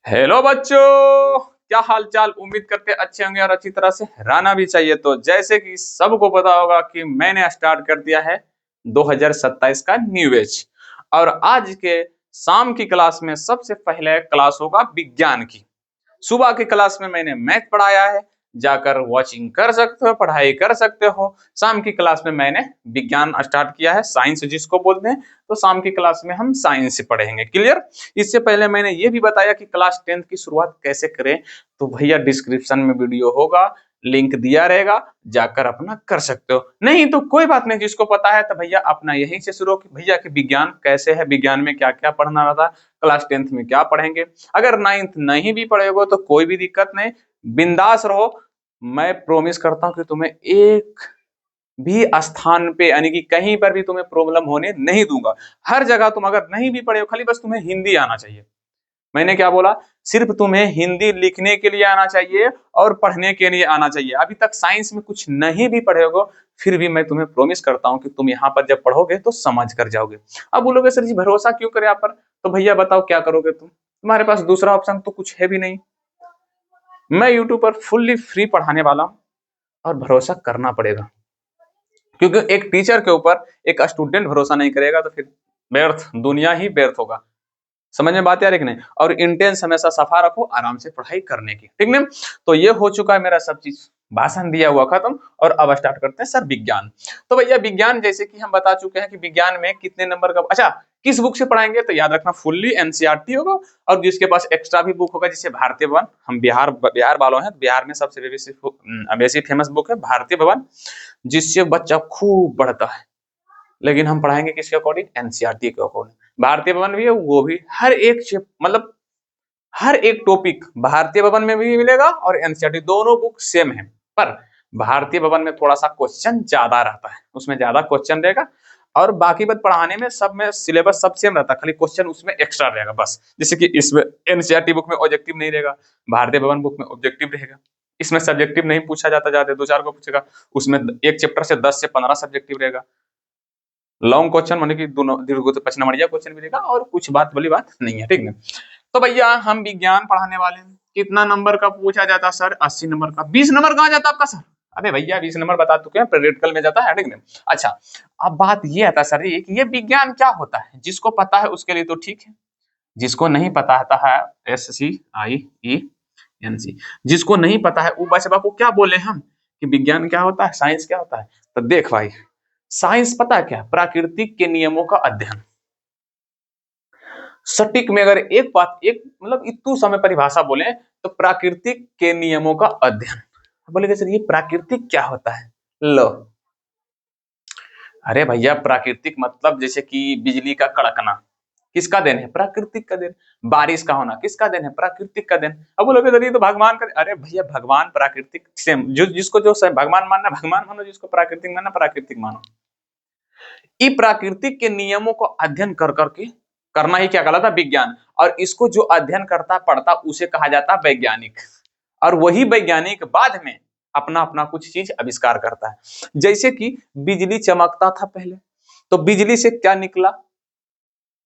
Hello बच्चों, क्या हाल चाल। उम्मीद करते अच्छे होंगे और अच्छी तरह से रहना भी चाहिए। तो जैसे कि सबको पता होगा कि मैंने स्टार्ट कर दिया है 2027 का न्यू बैच। और आज के शाम की क्लास में सबसे पहले क्लास होगा विज्ञान की। सुबह की क्लास में मैंने मैथ पढ़ाया है, जाकर वॉचिंग कर सकते हो, पढ़ाई कर सकते हो। शाम की क्लास में मैंने विज्ञान स्टार्ट किया है, साइंस जिसको बोलते हैं। तो शाम की क्लास में हम साइंस से पढ़ेंगे। क्लियर। इससे पहले मैंने ये भी बताया कि क्लास 10th की शुरुआत कैसे करें। तो भैया डिस्क्रिप्शन में वीडियो होगा, लिंक दिया रहेगा, जाकर अपना कर सकते हो। नहीं तो कोई बात नहीं, जिसको पता है तो भैया अपना यहीं से शुरू कि भैया कि विज्ञान कैसे है, विज्ञान में क्या क्या पढ़ना रहता है, क्लास 10th में क्या पढ़ेंगे। अगर 9th नहीं भी पढ़ेगो तो कोई भी दिक्कत नहीं, बिंदास रहो। मैं प्रॉमिस करता हूं कि तुम्हें एक भी स्थान पे यानी कि कहीं पर भी तुम्हें प्रॉब्लम होने नहीं दूंगा। हर जगह तुम अगर नहीं भी पढ़े हो, खाली बस तुम्हें हिंदी आना चाहिए। मैंने क्या बोला, सिर्फ तुम्हें हिंदी लिखने के लिए आना चाहिए और पढ़ने के लिए आना चाहिए। अभी तक साइंस में कुछ नहीं भी पढ़े हो, फिर भी मैं तुम्हें प्रॉमिस करता हूं कि तुम यहाँ पर जब पढ़ोगे तो समझ कर जाओगे। अब बोलोगे सर जी भरोसा क्यों करें आप पर, तो भैया बताओ क्या करोगे तुम, तुम्हारे पास दूसरा ऑप्शन तो कुछ है भी नहीं। मैं यूट्यूब पर फुल्ली फ्री पढ़ाने वाला हूं और भरोसा करना पड़ेगा, क्योंकि एक टीचर के ऊपर एक स्टूडेंट भरोसा नहीं करेगा तो फिर व्यर्थ, दुनिया ही व्यर्थ होगा। समझ में बात यार कि नहीं। और इंटेंस हमेशा सफा रखो आराम से पढ़ाई करने की, ठीक नहीं। तो ये हो चुका है मेरा सब चीज, भाषण दिया हुआ खत्म। और अब स्टार्ट करते हैं सर विज्ञान। तो भैया विज्ञान जैसे कि हम बता चुके हैं कि विज्ञान में कितने नंबर का, अच्छा किस बुक से पढ़ाएंगे तो याद रखना फुल्ली एनसीईआरटी होगा। और जिसके पास एक्स्ट्रा भी बुक होगा, जैसे भारतीय भवन, हम बिहार वालों हैं, बिहार में सबसे बेसी फेमस बुक है भारतीय भवन, जिससे बच्चा खूब बढ़ता है। लेकिन हम पढ़ाएंगे किसके अकॉर्डिंग, एनसीईआरटी के अकॉर्डिंग। भारतीय भवन भी है, वो भी हर एक मतलब हर एक टॉपिक भारतीय भवन में भी मिलेगा और एनसीईआरटी, दोनों बुक सेम है। पर भारतीय भवन में थोड़ा सा क्वेश्चन ज्यादा रहता है, उसमें ज्यादा क्वेश्चन रहेगा। और बाकी बात पढ़ाने में सब में सिलेबस सब सेम रहता है, खाली क्वेश्चन उसमें एक्स्ट्रा रहेगा बस। जैसे कि इसमें एनसीईआरटी बुक में ऑब्जेक्टिव नहीं रहेगा, भारतीय भवन बुक में ऑब्जेक्टिव रहेगा। इसमें सब्जेक्टिव नहीं पूछा जाता, ज्यादा दो चार को पूछेगा। उसमें एक चैप्टर से 10 से 15 सब्जेक्टिव रहेगा। लॉन्ग क्वेश्चन माने कि दोनों दीर्घ 5 नंबरिया क्वेश्चन मिलेगा और कुछ बात वाली बात नहीं है, ठीक है। तो भैया हम विज्ञान पढ़ाने वाले हैं। कितना नंबर का पूछा जाता सर, 80 नंबर का। 20 नंबर कहाँ जाता आपका सर, अरे भैया 20 नंबर बता चुके हैं, प्रैक्टिकल में जाता है, ठीक है। अच्छा अब बात ये आता सर ये कि ये विज्ञान क्या होता है, जिसको पता है उसके लिए तो ठीक है, जिसको नहीं पता आता है, SCIENC, जिसको नहीं पता है वो बचवा को क्या बोले हम कि विज्ञान क्या होता है, साइंस क्या होता है। तो देख भाई, साइंस पता है क्या, प्राकृतिक के नियमों का अध्ययन। सटीक में अगर एक बात, एक मतलब इतू समय परिभाषा बोले तो प्राकृतिक के नियमों का अध्ययन। बोलेगा सर ये प्राकृतिक क्या होता है, लो अरे भैया प्राकृतिक मतलब जैसे कि बिजली का कड़कना किसका देन है, प्राकृतिक का देन। बारिश का होना किसका देन है, प्राकृतिक का देन। अब बोलोगे सर ये तो भगवान का, अरे भैया भगवान प्राकृतिक सेम, जो जिसको जो भगवान मानना भगवान मानो, जिसको प्राकृतिक मानना प्राकृतिक मानो। ई प्राकृतिक के नियमों को अध्ययन कर करके करना ही क्या कहलाता, विज्ञान। और इसको जो अध्ययन करता पढ़ता उसे कहा जाता वैज्ञानिक। और वही वैज्ञानिक बाद में अपना अपना कुछ चीज आविष्कार करता है। जैसे कि बिजली चमकता था पहले, तो बिजली से क्या निकला,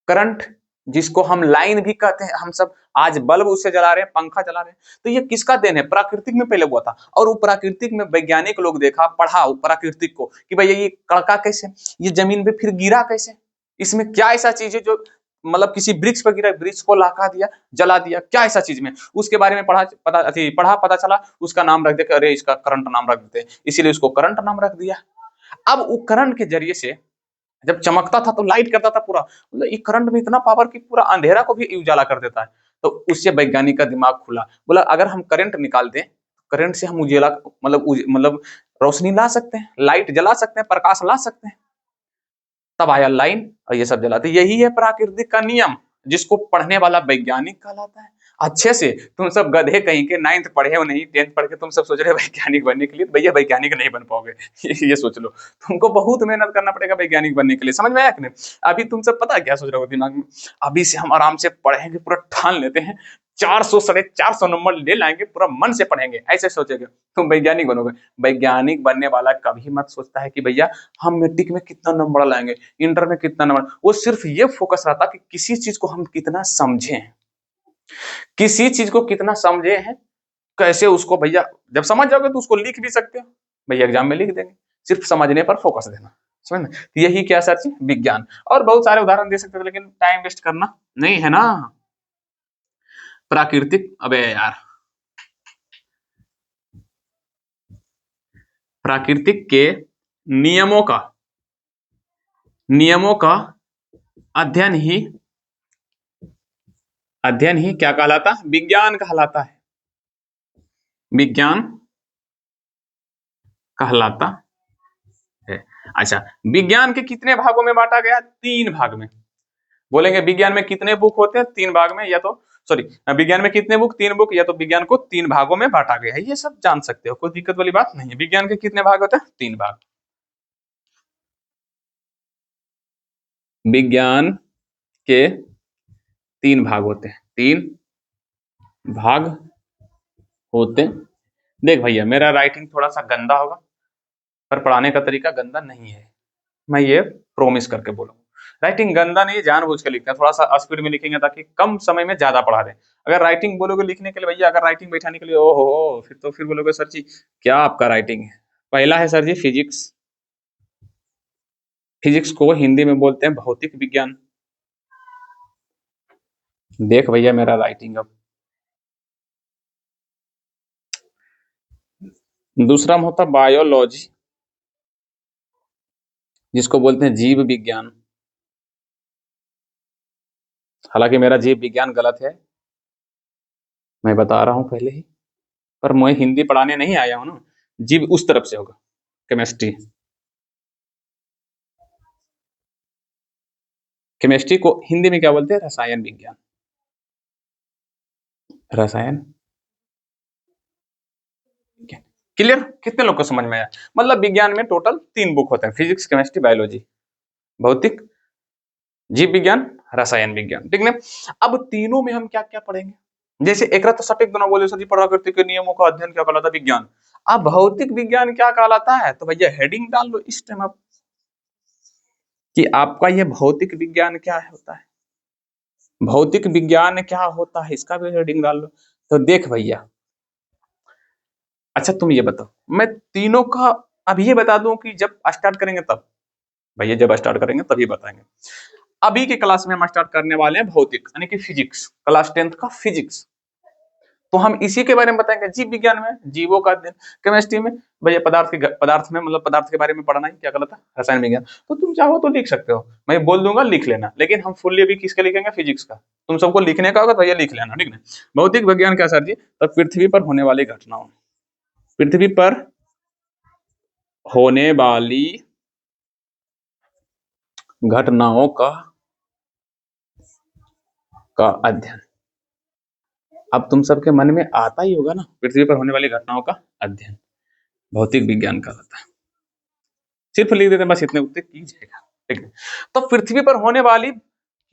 करंट, जिसको हम लाइन भी कहते हैं। हम सब आज बल्ब उससे जला रहे हैं, पंखा चला रहे हैं। तो ये किसका देन है, प्राकृतिक में पहले हुआ था। और वो प्राकृतिक में वैज्ञानिक लोग देखा, पढ़ा प्राकृतिक को कि भैया ये कड़का कैसे, ये जमीन पे फिर गिरा कैसे, इसमें क्या ऐसा चीज है जो मतलब किसी वृक्ष पर गिरा, वृक्ष को लाका दिया, जला दिया, क्या ऐसा चीज में, उसके बारे में पढ़ा, पता चला, उसका नाम रख दिया, अरे इसका करंट नाम रख देते हैं, इसीलिए उसको करंट नाम रख दिया। अब वो करंट के जरिए से जब चमकता था तो लाइट करता था पूरा, मतलब ये करंट में इतना पावर कि पूरा अंधेरा को भी उजाला कर देता है। तो उससे वैज्ञानिक का दिमाग खुला, बोला अगर हम करंट निकाल दें, करंट से हम उजाला मतलब रोशनी ला सकते हैं, लाइट जला सकते हैं, प्रकाश ला सकते हैं। तब आया लाइन और ये सब जलाते। यही है प्राकृतिक का नियम, जिसको पढ़ने वाला वैज्ञानिक कहलाता है। अच्छे से तुम सब गधे कहीं के, 9th पढ़े हो नहीं, 10th पढ़ के तुम सब सोच रहे हो वैज्ञानिक बनने के लिए, तो भैया वैज्ञानिक नहीं बन पाओगे। ये सोच लो, तुमको बहुत मेहनत करना पड़ेगा वैज्ञानिक बनने के लिए। समझ में आया कि नहीं। अभी तुम सब पता क्या सोच रहे हो दिमाग में, अभी से हम आराम से पढ़ेंगे, पूरा ठान लेते हैं 400 450 नंबर ले लाएंगे, पूरा मन से पढ़ेंगे, ऐसे सोचेंगे तुम वैज्ञानिक बनोगे। वैज्ञानिक बनने वाला कभी मत सोचता है कि भैया हम मैट्रिक में कितना नंबर लाएंगे, इंटर में कितना नंबर। वो सिर्फ ये फोकस रहता कि किसी चीज को हम कितना समझें, किसी चीज को कितना समझे हैं, कैसे उसको भैया जब समझ जाओगे तो उसको लिख भी सकते हो, भैया एग्जाम में लिख देंगे, सिर्फ समझने पर फोकस देना, समझ में? तो यही क्या सर जी, विज्ञान। और बहुत सारे उदाहरण दे सकते थे लेकिन टाइम वेस्ट करना नहीं है ना। प्राकृतिक, अबे यार, प्राकृतिक के नियमों का नियमों का अध्ययन ही क्या कहलाता, विज्ञान कहलाता है, विज्ञान कहलाता है। अच्छा, विज्ञान के कितने भागों में बांटा गया, 3 भाग में। बोलेंगे विज्ञान में कितने बुक होते हैं, 3 भाग में, या तो सॉरी विज्ञान में कितने बुक, 3 बुक, या तो विज्ञान को 3 भागों में बांटा गया है, ये सब जान सकते हो, कोई दिक्कत वाली बात नहीं है। विज्ञान के कितने भाग होते हैं, 3 भाग। विज्ञान के 3 भाग होते हैं, 3 भाग होते हैं। देख भैया, मेरा राइटिंग थोड़ा सा गंदा होगा, पर पढ़ाने का तरीका गंदा नहीं है, मैं ये प्रॉमिस करके बोलूंगा। राइटिंग गंदा नहीं, जानबूझ के लिखते हैं, थोड़ा सा स्पीड में लिखेंगे ताकि कम समय में ज्यादा पढ़ा दें। अगर राइटिंग बोलोगे लिखने के लिए, भैया अगर राइटिंग बैठाने के लिए, ओहो, फिर तो फिर बोलोगे सर जी क्या आपका राइटिंग है। पहला है सर जी फिजिक्स, फिजिक्स को हिंदी में बोलते हैं भौतिक विज्ञान। देख भैया मेरा राइटिंग अब। दूसरा में होता बायोलॉजी, जिसको बोलते हैं जीव विज्ञान। हालांकि मेरा जीव विज्ञान गलत है, मैं बता रहा हूं पहले ही, पर मैं हिंदी पढ़ाने नहीं आया हूं ना, जीव उस तरफ से होगा, केमिस्ट्री। केमिस्ट्री को हिंदी में क्या बोलते हैं, रसायन विज्ञान। रसायन, क्लियर, कितने लोग को समझ में आया? मतलब विज्ञान में टोटल 3 बुक होते हैं, फिजिक्स, केमिस्ट्री, बायोलॉजी, भौतिक, जीव विज्ञान, रसायन विज्ञान, ठीक है। अब तीनों में हम क्या क्या पढ़ेंगे, जैसे एक तो सटीक दोनों बोले सर जी प्रकृति के नियमों का अध्ययन क्या कहलाता है, विज्ञान। अब भौतिक विज्ञान क्या कहलाता है, तो भैया हेडिंग डाल लो इस टाइम आप कि आपका ये भौतिक विज्ञान क्या होता है, भौतिक विज्ञान क्या होता है, इसका भी हेडिंग डाल लो। तो देख भैया, अच्छा तुम ये बताओ, मैं तीनों का अब ये बता दूं कि जब स्टार्ट करेंगे तब, भैया जब स्टार्ट करेंगे तभी बताएंगे। अभी की क्लास में हम स्टार्ट करने वाले हैं भौतिक यानी कि फिजिक्स, क्लास 10th का फिजिक्स, तो हम इसी के बारे में बताएंगे। जीव विज्ञान में जीवों का अध्ययन, केमिस्ट्री में भैया पदार्थ में मतलब पदार्थ के बारे में पढ़ना ही क्या कहलाता है, रसायन विज्ञान। तो तुम चाहो तो लिख सकते हो, मैं बोल दूंगा लिख लेना, लेकिन हम फुल्ली अभी किसके लिखेंगे, फिजिक्स का। तुम सबको लिखने का होगा तो भैया लिख लेना, ठीक है। भौतिक विज्ञान क्या सर जी, तो पृथ्वी पर होने वाली घटनाओं, पृथ्वी पर होने वाली घटनाओं का अध्ययन। अब तुम सबके मन में आता ही होगा ना, पृथ्वी पर होने वाली घटनाओं का अध्ययन भौतिक विज्ञान का होता है। सिर्फ लिख देते हैं बस, इतने उत्तर कीजिएगा, ठीक है। तो पृथ्वी पर होने वाली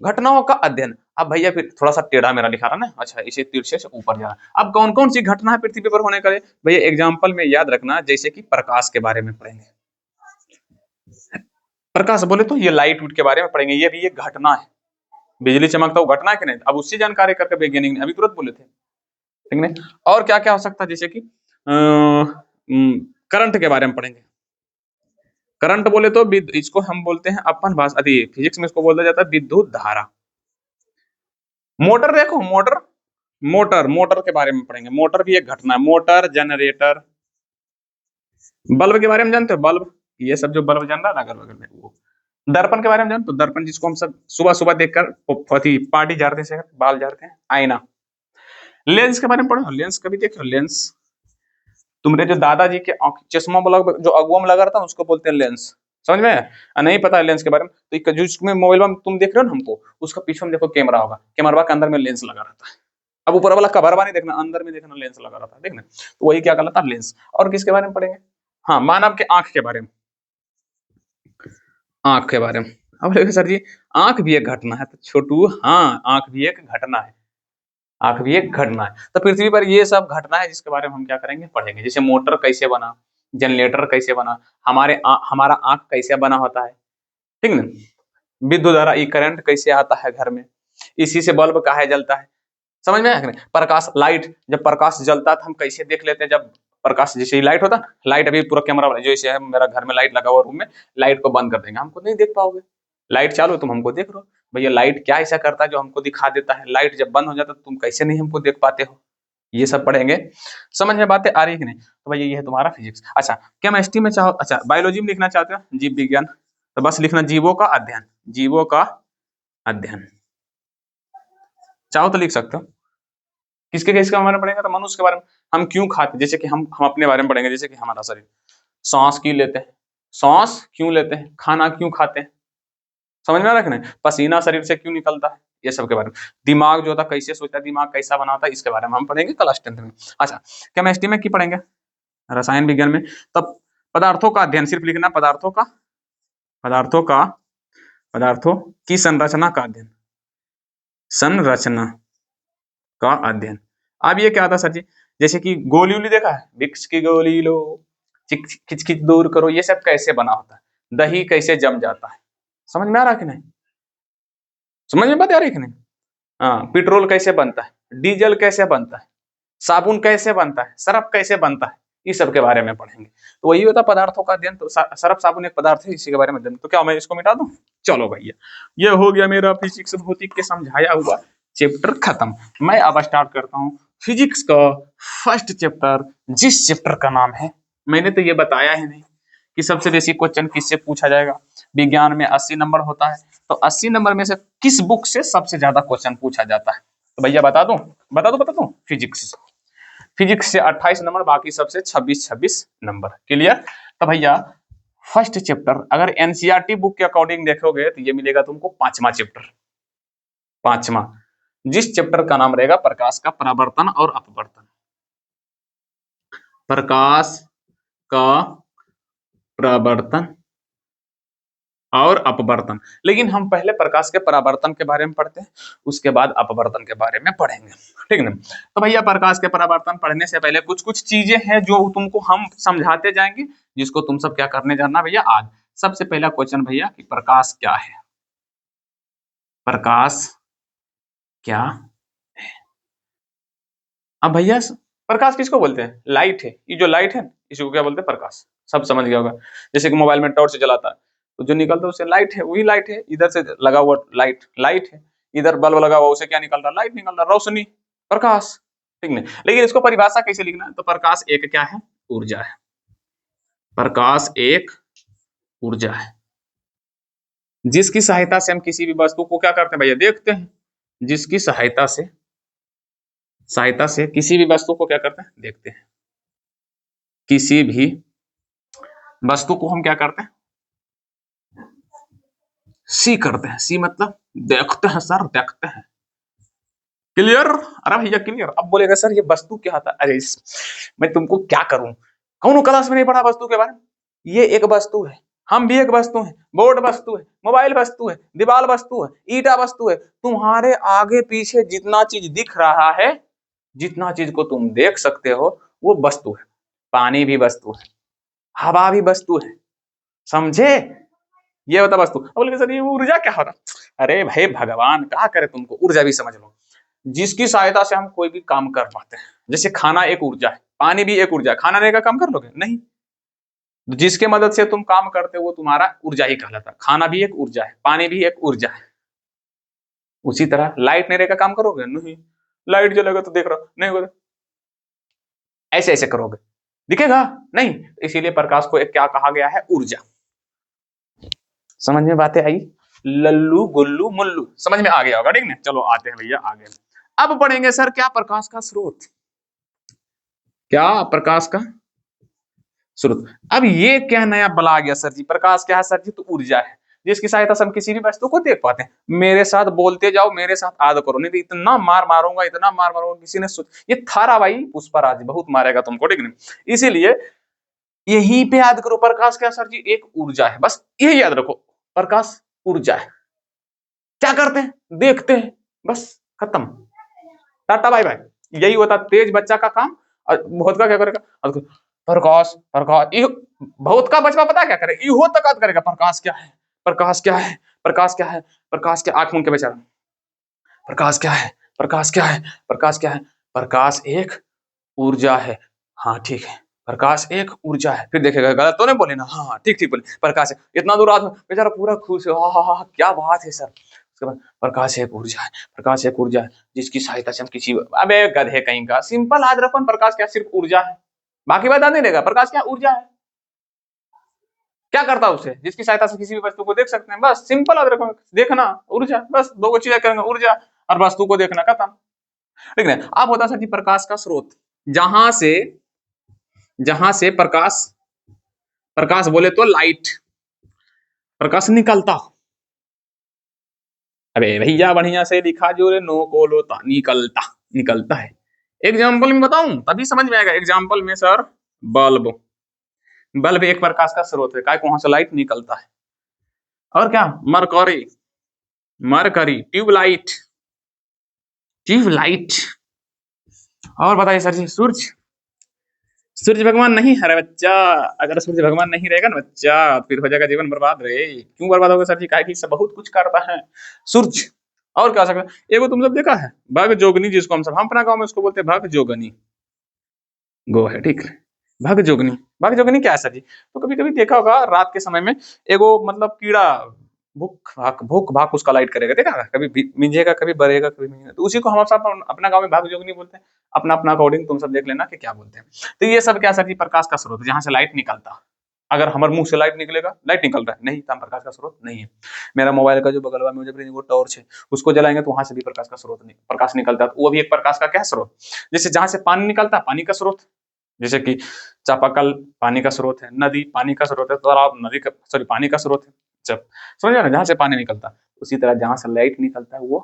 घटनाओं का अध्ययन। अब भैया फिर थोड़ा सा टेढ़ा मेरा लिखा रहा ना, अच्छा इसे तिरछे से ऊपर जा रहा। अब कौन कौन सी घटना है पृथ्वी पर होने का, भैया एग्जाम्पल में याद रखना, जैसे कि प्रकाश के बारे में पढ़ेंगे। प्रकाश बोले तो ये लाइट उट के बारे में पढ़ेंगे, ये भी एक घटना है, बिजली चमकता वो घटना है कि नहीं, अब उससे जानकारी करके वैज्ञानिक ने अभी तुरंत बोले थे, ठीक है। और क्या क्या हो सकता है, जैसे कि करंट के बारे में पढ़ेंगे। करंट बोले तो इसको हम बोलते हैं अपन भाषा, फिजिक्स में इसको बोला जाता है विद्युत धारा। मोटर देखो, मोटर मोटर मोटर के बारे में पढ़ेंगे, मोटर भी एक घटना है, मोटर, जनरेटर। बल्ब के बारे में जानते हो, बल्ब, ये सब जो बल्ब जान रहा है ना अगल बगल में, वो। दर्पण के बारे में जानते हो, दर्पण जिसको हम सब सुबह सुबह देखकर पार्टी झाड़ते से बाल झाड़ते हैं, आईना। लेंस के बारे में पढ़ो, लेंस कभी देखो, लेंस तुम्हारे जो दादाजी के चश्मा वाला जो अगुआ में लगा रहता है उसको बोलते हैं लेंस, समझ में? नहीं पता है लेंस के बारे में, तो जो इसमें मोबाइल में तुम देख रहे हो ना हमको, उसका पीछे में देखो कैमरा होगा, कैमरा के अंदर में लेंस लगा रहता है। अब ऊपर वाला कवर नहीं देखना, अंदर में देखना लेंस लगा रहता है, देखना। तो वही क्या कहलाता है, लेंस। और किसके बारे में पढ़ेंगे, हाँ मानव के आंख के बारे में, आंख के बारे में। अब सर जी आंख भी एक घटना है, तो छोटू हाँ आंख भी एक घटना है, आंख भी एक घटना है। तो पृथ्वी पर ये सब घटना है जिसके बारे में हम क्या करेंगे, पढ़ेंगे। जैसे मोटर कैसे बना, जनरेटर कैसे बना, हमारा आंख कैसे बना होता है, ठीक ना। विद्युत धारा, करंट कैसे आता है घर में, इसी से बल्ब काहे जलता है, समझ में आया कि नहीं? प्रकाश, लाइट, जब प्रकाश जलता है तो हम कैसे देख लेते हैं? जब प्रकाश, जैसे ही लाइट होता है, लाइट अभी पूरा कैमरा वाला, जैसे है मेरा घर में लाइट लगा हुआ रूम में, लाइट को बंद कर देंगे, हमको नहीं देख पाओगे। लाइट चालू है, तुम हमको देख रहे हो, भैया लाइट क्या ऐसा करता है जो हमको दिखा देता है? लाइट जब बंद हो जाता है तुम कैसे नहीं हमको देख पाते हो? ये सब पढ़ेंगे। समझ में बातें आ रही है कि नहीं? तो भैया ये है तुम्हारा फिजिक्स। अच्छा, केमिस्ट्री में चाहो, अच्छा बायोलॉजी में लिखना चाहते हो जीव विज्ञान, तो बस लिखना जीवों का अध्ययन, जीवों का अध्ययन, चाहो तो लिख सकते हो। किसके किसके बारे में पढ़ेंगे? तो मनुष्य के बारे में, हम क्यों खाते, जैसे कि हम अपने बारे में पढ़ेंगे, जैसे कि हमारा शरीर, सांस क्यों लेते हैं, सांस क्यों लेते हैं, खाना क्यों खाते हैं, समझ में आ रहा है कि नहीं? पसीना शरीर से क्यों निकलता है, ये सब के बारे में। दिमाग जो होता है कैसे सोचता है, दिमाग कैसा बना होता है, इसके बारे में हम पढ़ेंगे क्लास 10th में। अच्छा, केमिस्ट्री में क्या पढ़ेंगे? रसायन विज्ञान में तब पदार्थों का अध्ययन, सिर्फ लिखना पदार्थों का, पदार्थों का, पदार्थों की संरचना का अध्ययन, संरचना का अध्ययन। अब ये क्या था सर जी? जैसे कि गोली उली देखा है, विक्स की गोली लो, खिच खिच दूर करो, ये सब कैसे बना होता है? दही कैसे जम जाता है, समझ में आ रहा है कि नहीं? समझ में बात आ रही है कि नहीं? हाँ, पेट्रोल कैसे बनता है, डीजल कैसे बनता है, साबुन कैसे बनता है, सरफ कैसे बनता है, इस सब के बारे में पढ़ेंगे। तो वही होता पदार्थों का अध्ययन। तो सरफ साबुन एक पदार्थ है, इसी के बारे में अध्ययन। तो क्या मैं इसको मिटा दूं? चलो भैया, ये हो गया मेरा फिजिक्स भौतिक के समझाया हुआ चैप्टर खत्म। मैं अब स्टार्ट करता हूँ फिजिक्स का फर्स्ट चैप्टर, जिस चैप्टर का नाम है, मैंने तो ये बताया ही नहीं कि सबसे बेसिक क्वेश्चन किससे पूछा जाएगा। विज्ञान में 80 नंबर होता है, तो 80 नंबर में से किस बुक से सबसे ज्यादा क्वेश्चन पूछा जाता है? तो भैया बता दूं, बता दूं, फिजिक्स। फिजिक्स से 28 नंबर, बाकी सबसे 26 नंबर। क्लियर? तो भैया फर्स्ट चैप्टर अगर एनसीईआरटी बुक के अकॉर्डिंग देखोगे तो ये मिलेगा तुमको पांचवा चैप्टर, पांचवा, जिस चैप्टर का नाम रहेगा प्रकाश का परावर्तन और अपवर्तन, प्रकाश का परावर्तन और अपवर्तन। लेकिन हम पहले प्रकाश के परावर्तन के बारे में पढ़ते हैं, उसके बाद अपवर्तन के बारे में पढ़ेंगे, ठीक है ना? तो भैया प्रकाश के परावर्तन पढ़ने से पहले कुछ कुछ चीजें हैं जो तुमको हम समझाते जाएंगे, जिसको तुम सब क्या करने जाना भैया आज। सबसे पहला क्वेश्चन भैया कि प्रकाश क्या है? प्रकाश क्या है? अब भैया प्रकाश किसको बोलते हैं? लाइट है, ये जो लाइट है इसको क्या बोलते हैं? प्रकाश। सब समझ गया होगा। जैसे कि मोबाइल में टॉर्च जलाता है तो जो निकलता है उससे लाइट है, वही लाइट है। इधर से लगा हुआ लाइट, लाइट है। इधर बल्ब लगा हुआ, उससे क्या निकल रहा? लाइट निकल रहा, रोशनी, प्रकाश, ठीक नहीं? लेकिन इसको परिभाषा कैसे लिखना है? तो प्रकाश एक क्या है? ऊर्जा है। प्रकाश एक ऊर्जा है, जिसकी सहायता से हम किसी भी वस्तु को क्या करते हैं भैया? देखते हैं। जिसकी सहायता से किसी भी वस्तु को क्या करते हैं? देखते हैं। किसी भी वस्तु को हम क्या करते हैं? सी करते हैं। सी मतलब देखते हैं सर, देखते हैं। क्लियर? अरे भैया क्लियर? अब बोलेगा सर ये वस्तु क्या होता है? अरे मैं तुमको क्या करूं, कौन क्लास में नहीं पढ़ा वस्तु के बारे में? ये एक वस्तु है, हम भी एक वस्तु है, बोर्ड वस्तु है, मोबाइल वस्तु है, दीवार वस्तु है, ईटा वस्तु है। तुम्हारे आगे पीछे जितना चीज दिख रहा है, जितना चीज को तुम देख सकते हो, वो वस्तु है। पानी भी वस्तु है, हवा भी वस्तु है, समझे? ये होता वस्तु। अब बोले सर ये ऊर्जा क्या होता? अरे भाई भगवान क्या करे तुमको, ऊर्जा भी समझ लो। जिसकी सहायता से हम कोई भी काम कर पाते हैं। जैसे खाना एक ऊर्जा है, पानी भी एक ऊर्जा है। खाना रहेगा काम कर लोगे? नहीं। जिसके मदद से तुम काम करते हो वो तुम्हारा ऊर्जा ही कहलाता है। खाना भी एक ऊर्जा है, पानी भी एक ऊर्जा है। उसी तरह लाइट नहीं रहेगा काम करोगे? नहीं। लाइट जलेगा तो देख रहा नहीं होगा, ऐसे ऐसे करोगे, दिखेगा नहीं। इसीलिए प्रकाश को एक क्या कहा गया है? ऊर्जा। समझ में बातें आई? लल्लू गुल्लू मुल्लू समझ में आ गया होगा, ठीक ना? चलो आते हैं भैया आगे। अब पढ़ेंगे सर क्या? प्रकाश का स्रोत। क्या? प्रकाश का स्रोत। अब ये क्या नया बला आ गया सर जी? प्रकाश क्या है सर जी? तो ऊर्जा है, जिसकी सहायता से हम किसी भी वस्तु को देख पाते हैं। मेरे साथ बोलते जाओ, मेरे साथ याद करो, नहीं तो इतना मार मारूंगा, इतना मार मारूंगा। किसी ने ये थारा भाई पुष्पराज बहुत मारेगा तुमको, ठीक नहीं? इसीलिए यहीं पे याद करो, प्रकाश क्या सर जी? एक ऊर्जा है, बस यही याद रखो, प्रकाश ऊर्जा है। क्या करते हैं? देखते हैं, बस खत्म, टाटा बाय बाय। यही होता तेज बच्चा का काम। और बहुत का क्या करेगा? प्रकाश प्रकाश, बहुत का बचपा पता क्या करेगा? इहो तक याद करेगा प्रकाश क्या है, प्रकाश क्या है, प्रकाश क्या है, प्रकाश क्या, आंख मूंद के बेचारा, प्रकाश क्या है, प्रकाश क्या है? प्रकाश क्या है? प्रकाश एक ऊर्जा है। हाँ ठीक है, प्रकाश एक ऊर्जा है। फिर देखेगा गलत तो नहीं बोले ना, हाँ हाँ ठीक ठीक बोले, प्रकाश है। इतना दूर आदमी बेचारा पूरा खुश है, हाँ हाँ हाँ क्या बात है सर। उसके बाद प्रकाश एक ऊर्जा है, प्रकाश एक ऊर्जा है जिसकी सहायता से हम किसी, अबे गधे कहीं का, सिंपल याद रखो प्रकाश क्या सिर्फ ऊर्जा है, बाकी बता नहीं देगा। प्रकाश क्या ऊर्जा है, क्या करता है उसे, जिसकी सहायता से किसी भी वस्तु को देख सकते हैं, बस सिंपल याद रखो, देखना ऊर्जा, बस दो चीजें करेंगे, ऊर्जा और वस्तु को देखना, खत्म। ठीक है, अब होता है कि प्रकाश का स्रोत, जहां से प्रकाश, प्रकाश बोले तो लाइट, प्रकाश निकलता हो। अबे भैया बढ़िया से लिखा जो रे, नो को लोता, निकलता, निकलता है। एग्जाम्पल में बताऊं तभी समझ में आएगा। एग्जाम्पल में सर, बल्ब, बल्ब एक प्रकाश का स्रोत है, वहां से लाइट निकलता है। और क्या, मरकरी, मरकरी, ट्यूबलाइट, ट्यूबलाइट। और बताइए सर जी, सूरज, सूर्य भगवान नहीं है रे बच्चा, अगर सूर्य भगवान नहीं रहेगा ना बच्चा, फिर हो जाएगा जीवन बर्बाद रे। क्यों बर्बाद होगा सर जी? काहे कि सब बहुत कुछ करता है सूर्य। और क्या सकता है, एगो तुम सब देखा है भग जोगनी, जिसको हम अपना गांव में उसको बोलते हैं भग जोगनी, गो है ठीक है। भग जोगनी, भग जोगनी क्या है सर जी? तो कभी कभी देखा होगा रात के समय में एगो मतलब कीड़ा भूख भाग उसका लाइट करेगा, देखा है? कभी मिंजेगा, कभी बढ़ेगा, कभी मिंजेगा, तो उसी को हम सब अपना गांव में भाग जोगनी बोलते हैं। अपना अपना अकॉर्डिंग तुम सब देख लेना कि क्या बोलते हैं। तो ये सब क्या सर जी? प्रकाश का स्रोत, जहां से लाइट निकलता। अगर हमारे मुंह से लाइट निकलेगा, लाइट निकल रहा है नहीं, तो हम प्रकाश का स्रोत नहीं है। मेरा मोबाइल का जो बगलवा में मुझे वो टॉर्च है, उसको जलाएंगे तो वहां से भी प्रकाश का स्रोत नहीं, प्रकाश निकलता है, तो वो भी एक प्रकाश का क्या स्रोत। जैसे जहां से पानी निकलता है, पानी का स्रोत, जैसे कि चापाकल पानी का स्रोत है, नदी पानी का स्रोत है, तालाब नदी का, सॉरी पानी का स्रोत है। जब समझ ना, जहां से पानी निकलता, उसी तरह जहां से लाइट निकलता है वो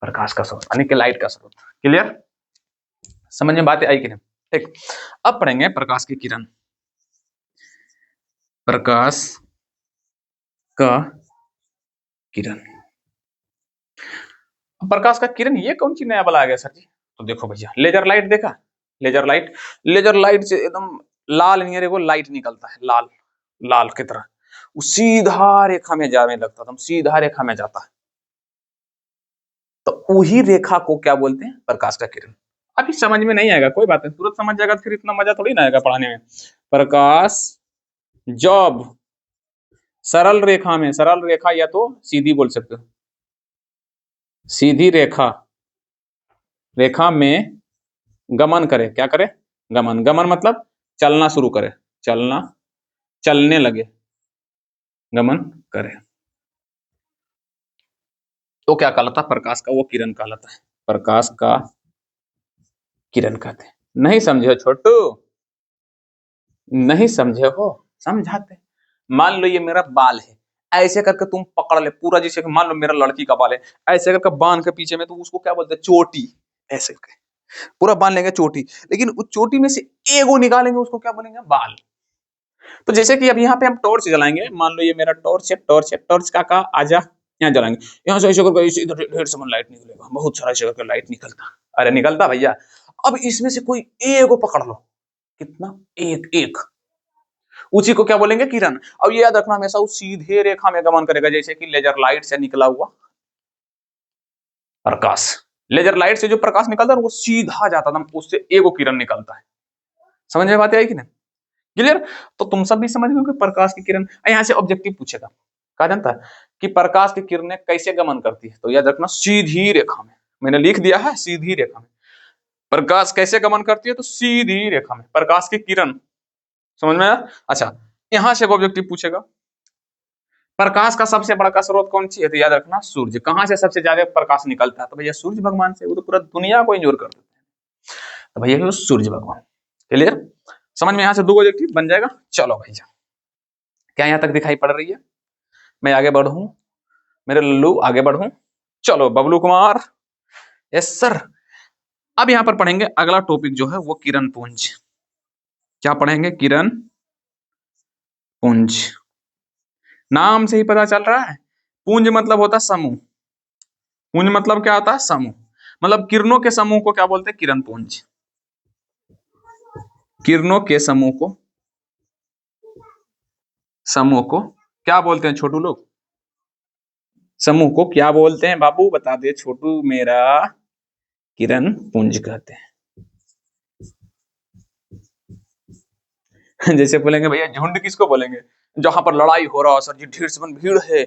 प्रकाश का स्रोत, यानी कि लाइट का स्रोत। क्लियर, समझ में बात आई कि नहीं? ठीक, अब पढ़ेंगे प्रकाश की किरण। प्रकाश का किरण, प्रकाश का किरण ये कौन सी नया बला आ गया सर जी? तो देखो भैया, लेजर लाइट देखा, लेजर लाइट, लेजर लाइट से एकदम लाल नियर एगो लाइट निकलता है, लाल, लाल की तरह, वो सीधा रेखा में जाने लगता था, सीधा रेखा में जाता है, तो वही रेखा को क्या बोलते हैं? प्रकाश का किरण। अभी समझ में नहीं आएगा, कोई बात नहीं, तुरंत समझ जाएगा, फिर इतना मजा थोड़ी ना आएगा पढ़ाने में। प्रकाश जब सरल रेखा में, सरल रेखा या तो सीधी बोल सकते हो, सीधी रेखा, रेखा में गमन करे, क्या करे? गमन, गमन मतलब चलना शुरू करे, चलना, चलने लगे, गमन करे, तो क्या कहलाता? प्रकाश का वो किरण कहलाता है, प्रकाश का किरण कहते हैं। नहीं समझे हो छोटू? नहीं समझे हो, समझाते। मान लो ये मेरा बाल है, ऐसे करके तुम पकड़ ले पूरा, जैसे कि मान लो मेरा लड़की का बाल है, ऐसे करके बांध के पीछे में, तो उसको क्या बोलते हैं? चोटी। ऐसे करके पूरा बांध लेंगे चोटी, लेकिन उस चोटी में से एगो निकालेंगे, उसको क्या बोलेंगे? बाल। तो जैसे कि अब यहाँ पे हम टॉर्च जलाएंगे, मान लो ये मेरा टॉर्च है, टॉर्च है, टॉर्च काका आजा, यहाँ जलाएंगे, यहाँ से ऐसे करके इधर ढेर सारा लाइट निकलेगा, बहुत सारा ऐसे करके लाइट निकलता, अरे निकलता भैया। अब इसमें से कोई एगो पकड़ लो, कितना? एक, एक, उसी को क्या बोलेंगे? किरण। अब ये याद रखना, हमेशा उस सीधे रेखा में गमन करेगा, जैसे कि लेजर लाइट से निकला हुआ प्रकाश, लेजर लाइट से जो प्रकाश निकलता है वो सीधा जाता था, उससे एगो किरण निकलता है। समझ में बात आई कि नहीं? क्लियर? तो तुम सब भी समझ गए कि प्रकाश की किरण, यहाँ से ऑब्जेक्टिव पूछेगा, कहा जानता है कि प्रकाश की किरणें कैसे गमन करती है, तो याद रखना सीधी रेखा में, मैंने लिख दिया है सीधी रेखा में। प्रकाश कैसे गमन करती है? तो सीधी रेखा में, प्रकाश की किरण। समझ में आया? अच्छा, यहां से ऑब्जेक्टिव पूछेगा प्रकाश का सबसे बड़ा स्रोत कौन सी है, तो याद रखना सूर्य। कहां से सबसे ज्यादा प्रकाश निकलता है? तो भैया सूर्य भगवान से, वो तो पूरा दुनिया को इंजोर कर देते हैं, तो भैया सूर्य भगवान। क्लियर? समझ में, यहां से दो ऑब्जेक्टिव बन जाएगा। चलो भैया, क्या यहां तक दिखाई पड़ रही है? मैं आगे बढ़ूं, मेरे लल्लू आगे बढ़ूं, चलो बबलू कुमार, यस सर। अब यहां पर पढ़ेंगे अगला टॉपिक जो है वो किरण पुंज। क्या पढ़ेंगे? किरण पुंज। नाम से ही पता चल रहा है, पुंज मतलब होता है समूह, पुंज मतलब क्या होता है? समूह, मतलब किरणों के समूह को क्या बोलते हैं? किरण पुंज। किरणों के समूह को क्या बोलते हैं छोटू लोग? समूह को क्या बोलते हैं बाबू, बता दे छोटू मेरा। किरण पुंज कहते हैं। जैसे बोलेंगे भैया झुंड किसको बोलेंगे, जहां पर लड़ाई हो रहा हो सर जी, ढेर से भीड़ है,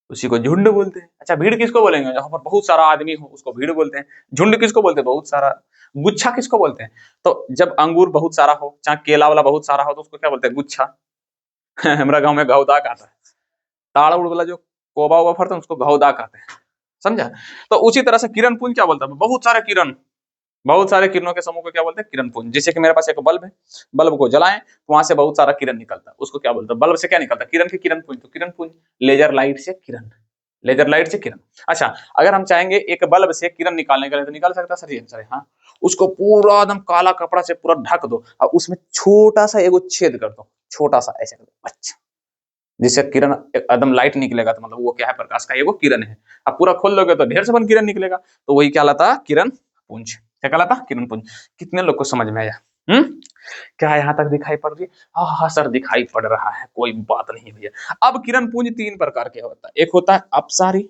उसी को झुंड बोलते हैं। अच्छा भीड़ किसको बोलेंगे, जहां पर बहुत सारा आदमी हो उसको भीड़ बोलते हैं। झुंड किसको बोलते हैं, बहुत सारा। गुच्छा किसको बोलते हैं, तो जब अंगूर बहुत सारा हो, चाहे केला वाला बहुत सारा हो, तो उसको क्या बोलते हैं, गुच्छा। हमारा गांव में घौदा कहता है। ताड़ उड़ वाला जो कोबा वोबा फरता है उसको घौदा कहते हैं, समझा। तो उसी तरह से किरण पुंज क्या बोलता है, बहुत सारे किरण, बहुत सारे किरणों के समूह को क्या बोलते हैं, किरण पुंज। जैसे कि मेरे पास एक बल्ब है, बल्ब को जलाएं तो वहां से बहुत सारा किरण निकलता है, उसको क्या बोलते हैं, बल्ब से क्या निकलता है, किरण की किरण पुंज, तो किरण पुंज। लेजर लाइट से किरण, लेजर लाइट से किरण। अच्छा अगर हम चाहेंगे एक बल्ब से किरण निकालने के लिए तो निकाल सकता है सर जी, सर हाँ। उसको पूरा एकदम काला कपड़ा से पूरा ढक दो और उसमें छोटा सा एगो छेद कर दो, छोटा सा ऐसे कर दो, अच्छा, जिससे किरण एकदम लाइट निकलेगा, तो मतलब वो क्या है, प्रकाश का एगो किरण है। अब पूरा खोल लोगे तो ढेर से बन किरण निकलेगा, तो वही क्या लाता, किरण पुंज। क्या कहलाता, किरण पुंज। कितने लोग को समझ में आया? क्या यहाँ तक दिखाई पड़ रही है? हाँ हाँ सर दिखाई पड़ रहा है, कोई बात नहीं भैया। अब किरण पुंज तीन प्रकार के होता है, एक होता है अपसारी,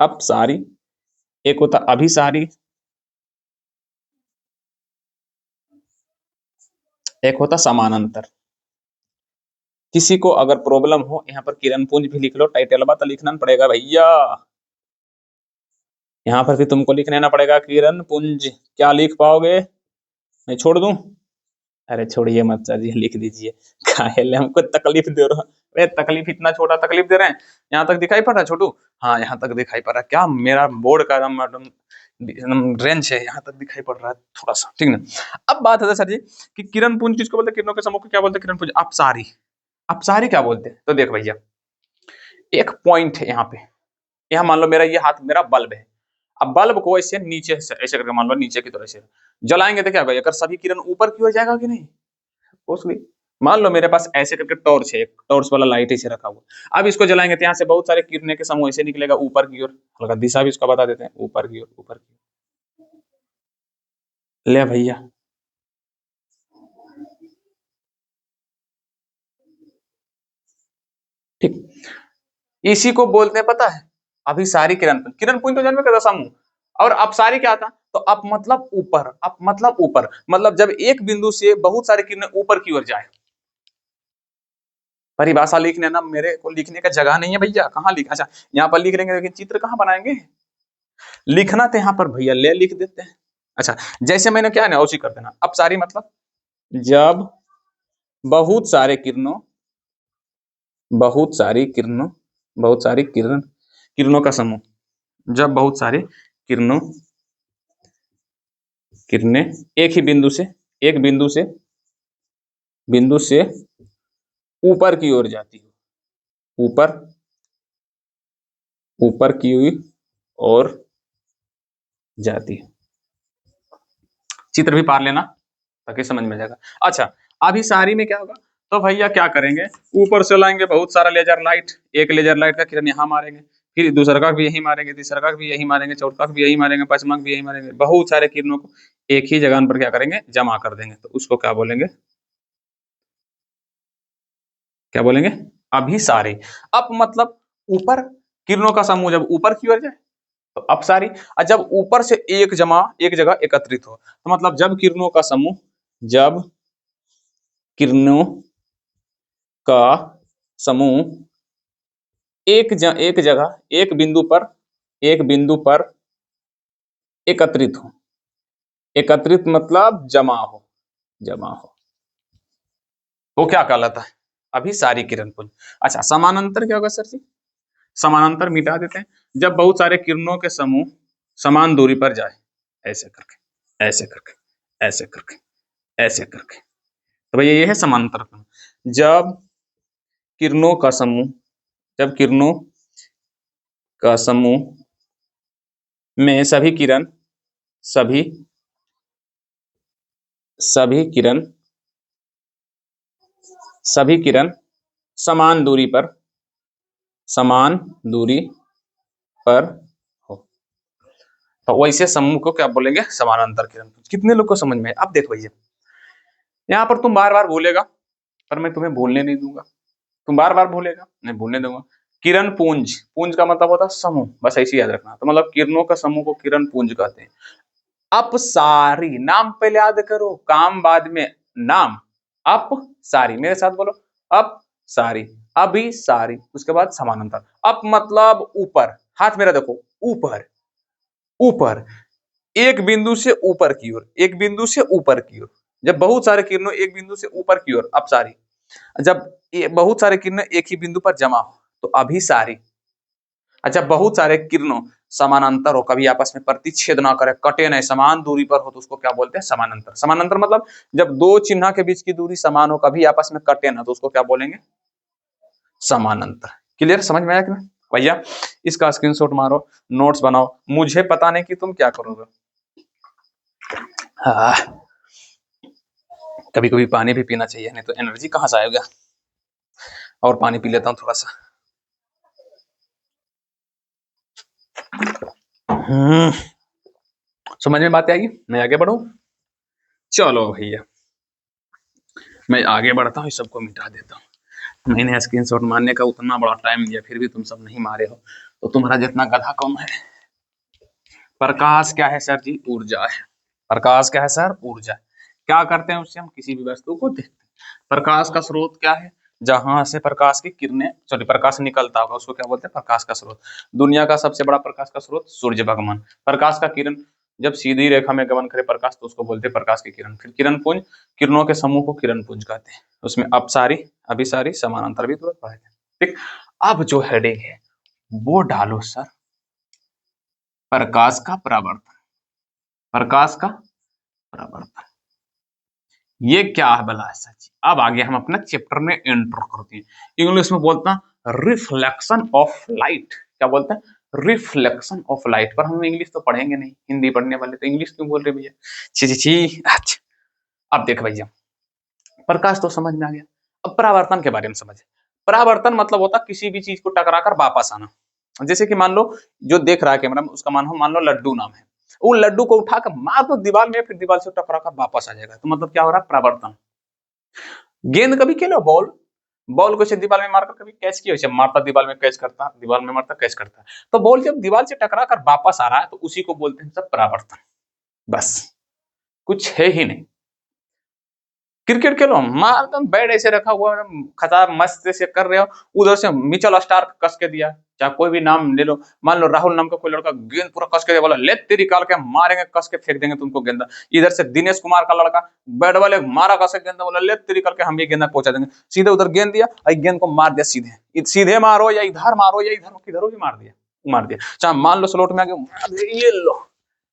अपसारी, एक होता है अभिसारी, एक होता समानांतर। किसी को अगर प्रॉब्लम हो यहाँ पर किरण पुंज भी लिख लो, टाइटल बात लिखना पड़ेगा भैया, यहाँ पर भी तुमको लिख लेना पड़ेगा किरण पुंज। क्या लिख पाओगे, मैं छोड़ दूं? अरे छोड़िए मत सर जी, लिख दीजिए। काहे हमको तकलीफ दे रहा, अरे तकलीफ, इतना छोटा तकलीफ दे रहे हैं। यहाँ तक दिखाई पड़ रहा है छोटू? हाँ यहाँ तक दिखाई पड़ रहा है। क्या मेरा बोर्ड का रेंज है, यहाँ तक दिखाई पड़ रहा है थोड़ा सा, ठीक ना। अब बात है सर जी कि किरण पुंज किसको बोलते हैं, किरणों के समूह को क्या बोलते हैं, किरण पुंज। अपसारी, अपसारी क्या बोलते हैं, तो देख भैया एक पॉइंट है यहाँ पे, यहाँ मान लो मेरा ये हाथ, मेरा बल्ब है। अब बल्ब को ऐसे नीचे से ऐसे करके मान लो, नीचे की तरह से जलाएंगे तो क्या भाई, अगर सभी किरण ऊपर की ओर जाएगा कि नहीं, उसमें मान लो मेरे पास ऐसे करके टॉर्च है, एक टॉर्च वाला लाइट ऐसे रखा हुआ। अब इसको जलाएंगे तो यहाँ से बहुत सारे किरणें के समूह ऐसे निकलेगा ऊपर की ओर, हल्का दिशा भी इसका बता देते हैं, ऊपर की ओर, ऊपर की ओर। ले भैया ठीक, इसी को बोलते हैं पता है, अभिसारी किरण पुंज। किरण पुंज तो जन्म का समूह, और अपसारी क्या था, तो अप मतलब ऊपर, अप मतलब ऊपर, मतलब जब एक बिंदु से बहुत सारे किरणें ऊपर की ओर जाए। परिभाषा लिखने ना, मेरे को लिखने का जगह नहीं है भैया, कहाँ लिख, अच्छा यहाँ पर लिख लेंगे, लेकिन चित्र कहाँ बनाएंगे, लिखना तो यहाँ पर भैया ले लिख देते हैं। अच्छा जैसे मैंने क्या है ना उसी कर देना। अपसारी मतलब जब बहुत सारे किरणों, बहुत सारी किरणों, बहुत सारी किरण, किरणों का समूह, जब बहुत सारे किरणों, किरणें एक ही बिंदु से, एक बिंदु से ऊपर की ओर जाती हो, ऊपर, ऊपर की ओर जाती है। चित्र भी पार लेना ताकि समझ में जाएगा। अच्छा अभिसारी में क्या होगा, तो भैया क्या करेंगे, ऊपर से लाएंगे बहुत सारा लेजर लाइट, एक लेजर लाइट का किरण यहाँ मारेंगे, फिर दूसरा का भी यही मारेंगे, तीसरा का भी यही मारेंगे, चौथा का भी यही मारेंगे, पांचवा का भी यही मारेंगे, बहुत सारे किरणों को एक ही जगह पर क्या करेंगे, जमा कर देंगे, तो उसको क्या बोलेंगे, क्या बोलेंगे, अभिसारी। अप मतलब ऊपर, किरणों का समूह जब ऊपर की ओर जाए तो अपसारी। और जब ऊपर से एक जमा, एक जगह एकत्रित हो, तो मतलब जब किरणों का समूह, जब किरणों का समूह एक जगह, एक बिंदु पर एकत्रित हो, एकत्रित मतलब जमा हो, जमा हो, वो क्या कहलाता है, अभिसारी किरण पुंज। अच्छा समानांतर क्या होगा सर जी, समानांतर मिटा देते हैं, जब बहुत सारे किरणों के समूह समान दूरी पर जाए, ऐसे करके, ऐसे करके, ऐसे करके, ऐसे करके, तो भैया ये है समानांतर पुंज। जब किरणों का समूह, जब किरणों का समूह में सभी किरण, सभी सभी किरण, सभी किरण समान दूरी पर, समान दूरी पर हो, तो वैसे समूह को क्या बोलेंगे, समानांतर किरण। कितने लोग को समझ में है? अब देखो भैया यहाँ पर तुम बार बार बोलेगा, पर मैं तुम्हें बोलने नहीं दूंगा, तुम बार बार बोलेगा, नहीं बोलने दूंगा। किरण पुंज, पुंज का मतलब होता है समूह, बस ऐसे याद रखना। तो मतलब किरणों का समूह को किरण पुंज कहते हैं। अपसारी, नाम पहले याद करो, काम बाद में नाम। अपसारी, मेरे साथ बोलो, अपसारी, अभिसारी, उसके बाद समानांतर। अप मतलब ऊपर, हाथ मेरा देखो, ऊपर, ऊपर, एक बिंदु से ऊपर की ओर, एक बिंदु से ऊपर की ओर। जब बहुत सारे किरणों एक बिंदु से ऊपर की ओर, अपसारी। जब बहुत सारे किरणें एक ही बिंदु पर जमा हो तो अभिसारी। अच्छा, बहुत सारे किरणों समानांतर हो, कभी आपस में प्रतिच्छेद ना करे, कटे नहीं, समान दूरी पर हो, तो उसको क्या बोलते हैं? समानांतर। समानांतर मतलब जब दो चिन्ह के बीच की दूरी समान हो, कभी आपस में कटे ना, तो उसको क्या बोलेंगे? समानांतर। क्लियर, समझ में आया कि नहीं भैया? इसका स्क्रीनशॉट मारो, नोट्स बनाओ, मुझे पता नहीं कि तुम क्या करोगे। हाँ, कभी कभी पानी भी पीना चाहिए, नहीं तो एनर्जी कहाँ से आएगा। और पानी पी लेता हूँ थोड़ा सा। समझ में बात आएगी? मैं आगे बढ़ू? चलो भैया, मैं आगे बढ़ता हूँ, सबको मिटा देता हूँ। मैंने स्क्रीनशॉट मारने का उतना बड़ा टाइम दिया, फिर भी तुम सब नहीं मारे हो, तो तुम्हारा जितना गधा कौन है। प्रकाश क्या है सर जी? ऊर्जा है। प्रकाश क्या है सर? ऊर्जा। क्या करते हैं उससे? हम किसी भी वस्तु को देखते हैं। प्रकाश का स्रोत क्या है? जहां से प्रकाश की किरणें, सॉरी, प्रकाश निकलता होगा, उसको क्या बोलते हैं? प्रकाश का स्रोत। दुनिया का सबसे बड़ा प्रकाश का स्रोत सूर्य भगवान। प्रकाश का किरण जब सीधी रेखा में गमन करे प्रकाश, तो उसको बोलते हैं प्रकाश की किरण। फिर किरण पुंज, किरणों के समूह को किरण पुंज कहते हैं। उसमें अपसारी, अभिसारी, समानांतर भी तुरंत पढ़ेंगे। ठीक, अब जो हेडिंग है वो डालो सर, प्रकाश का परावर्तन। प्रकाश का परावर्तन, ये क्या है भला ऐसा चीज? अब आगे हम अपना चैप्टर में एंटर करते हैं। इंग्लिश में बोलता है रिफ्लेक्शन ऑफ लाइट। क्या बोलते हैं? Reflection of light. पर हम इंग्लिश तो पढ़ेंगे नहीं, हिंदी पढ़ने वाले, तो इंग्लिश क्यों बोल रहे भैया? छी छी छी। अच्छा, अब देख भैया, प्रकाश तो समझ में आ गया, अब परावर्तन के बारे में समझे। परावर्तन मतलब होता है किसी भी चीज को टकरा कर वापस आना। जैसे कि मान लो, जो देख रहा है कैमरा में, उसका मान लो लड्डू नाम है, वो लड्डू को उठाकर मार दो दीवार में, फिर दीवार से टकरा कर वापस आ जाएगा। तो मतलब क्या हो रहा है? परावर्तन। गेंद कभी खेलो, बॉल, बॉल को दीवार में मारकर कभी कैच किया, मारता दीवार में, कैच करता, दीवार में मारता, कैच करता। तो बॉल जब दीवार से टकरा कर वापस आ रहा है, तो उसी को बोलते हैं सब परावर्तन। बस, कुछ है ही नहीं। क्रिकेट खेलो, मार दम, बैट ऐसे रखा हुआ है, खचा मस्त से कर रहे हो, उधर से मिचेल स्टार्क कस के दिया, चाहे कोई भी नाम ले लो, मान लो राहुल नाम का कोई लड़का, गेंद पूरा कस के दिया, बोला ले तेरी काल के मारेंगे, कस के फेंक देंगे तुमको गेंदा। इधर से दिनेश कुमार का लड़का, बैट वाले मारा कस के गेंदा, बोला ले तेरी काल के हम ये गेंदा पहुंचा देंगे। सीधे उधर गेंद दिया, गेंद को मार दिया सीधे, सीधे मारो या इधर मारो या इधर किधर भी मार दिया, मार दिया। चाहे मान लो स्लोट में आगे, ये लो,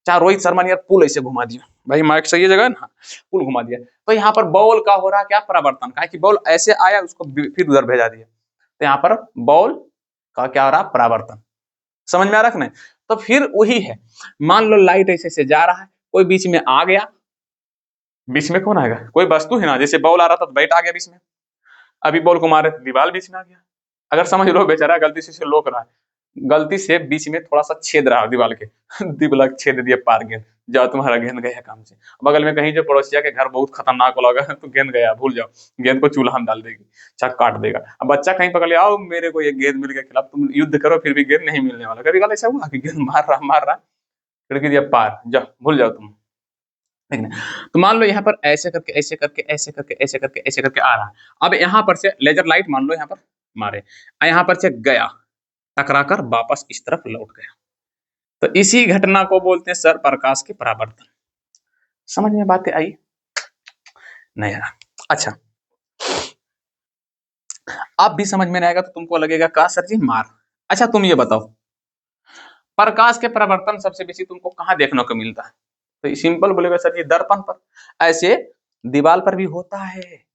चाहे रोहित शर्मा ने यार पुल ऐसे घुमा दिया, भाई माइक सही जगह है ना, पुल घुमा दिया। तो यहाँ पर बॉल का हो रहा क्या? परावर्तन का, कि बॉल ऐसे आया, उसको फिर उधर भेजा दिया, तो यहाँ पर बॉल का क्या हो रहा? परावर्तन। समझ में आ रहा है? नहीं? तो फिर वही है, मान लो लाइट ऐसे से जा रहा है, कोई बीच में आ गया, बीच में कौन आएगा? कोई वस्तु है ना, जैसे बॉल आ रहा था तो बैट आ गया बीच में, अभी बॉल को मारे तो दीवार बीच में आ गया। अगर समझ लो बेचारा गलती से लोक रहा है, गलती से बीच में थोड़ा सा छेद रहा दीवार के, दीवार छेद दिया, पार गेंद, जाओ तुम्हारा गेंद गया काम से। बगल में कहीं जो पड़ोसिया के घर बहुत खतरनाक लगा तो गेंद गया, भूल जाओ, गेंद को चूल्हा में डाल देगी, चाहे काट देगा। अब बच्चा कहीं पकड़ लिया, आओ मेरे को ये गेंद मिल गया, खिलाफ तुम युद्ध करो, फिर भी गेंद नहीं मिलने वाला। कभी कल ऐसा हुआ कि गेंद मार रहा, खिड़की दिया पार, जाओ भूल जाओ तुम। ठीक है? तो मान लो यहाँ पर ऐसे करके ऐसे करके ऐसे करके ऐसे करके ऐसे करके आ रहा है। अब यहाँ पर से लेजर लाइट मान लो यहाँ पर मारे, यहाँ पर से गया, टकरा कर वापस इस तरफ लौट गया, तो इसी घटना को बोलते हैं सर प्रकाश के परावर्तन। समझ में बातें आई? नहीं आया? अच्छा, आप भी समझ में नहीं आएगा तो तुमको लगेगा का सर जी मार। अच्छा तुम ये बताओ, प्रकाश के परावर्तन सबसे बेसी तुमको कहाँ देखने को मिलता है? तो सिंपल बोलेगा सर जी दर्पण पर। ऐसे दीवार पर भी होता है,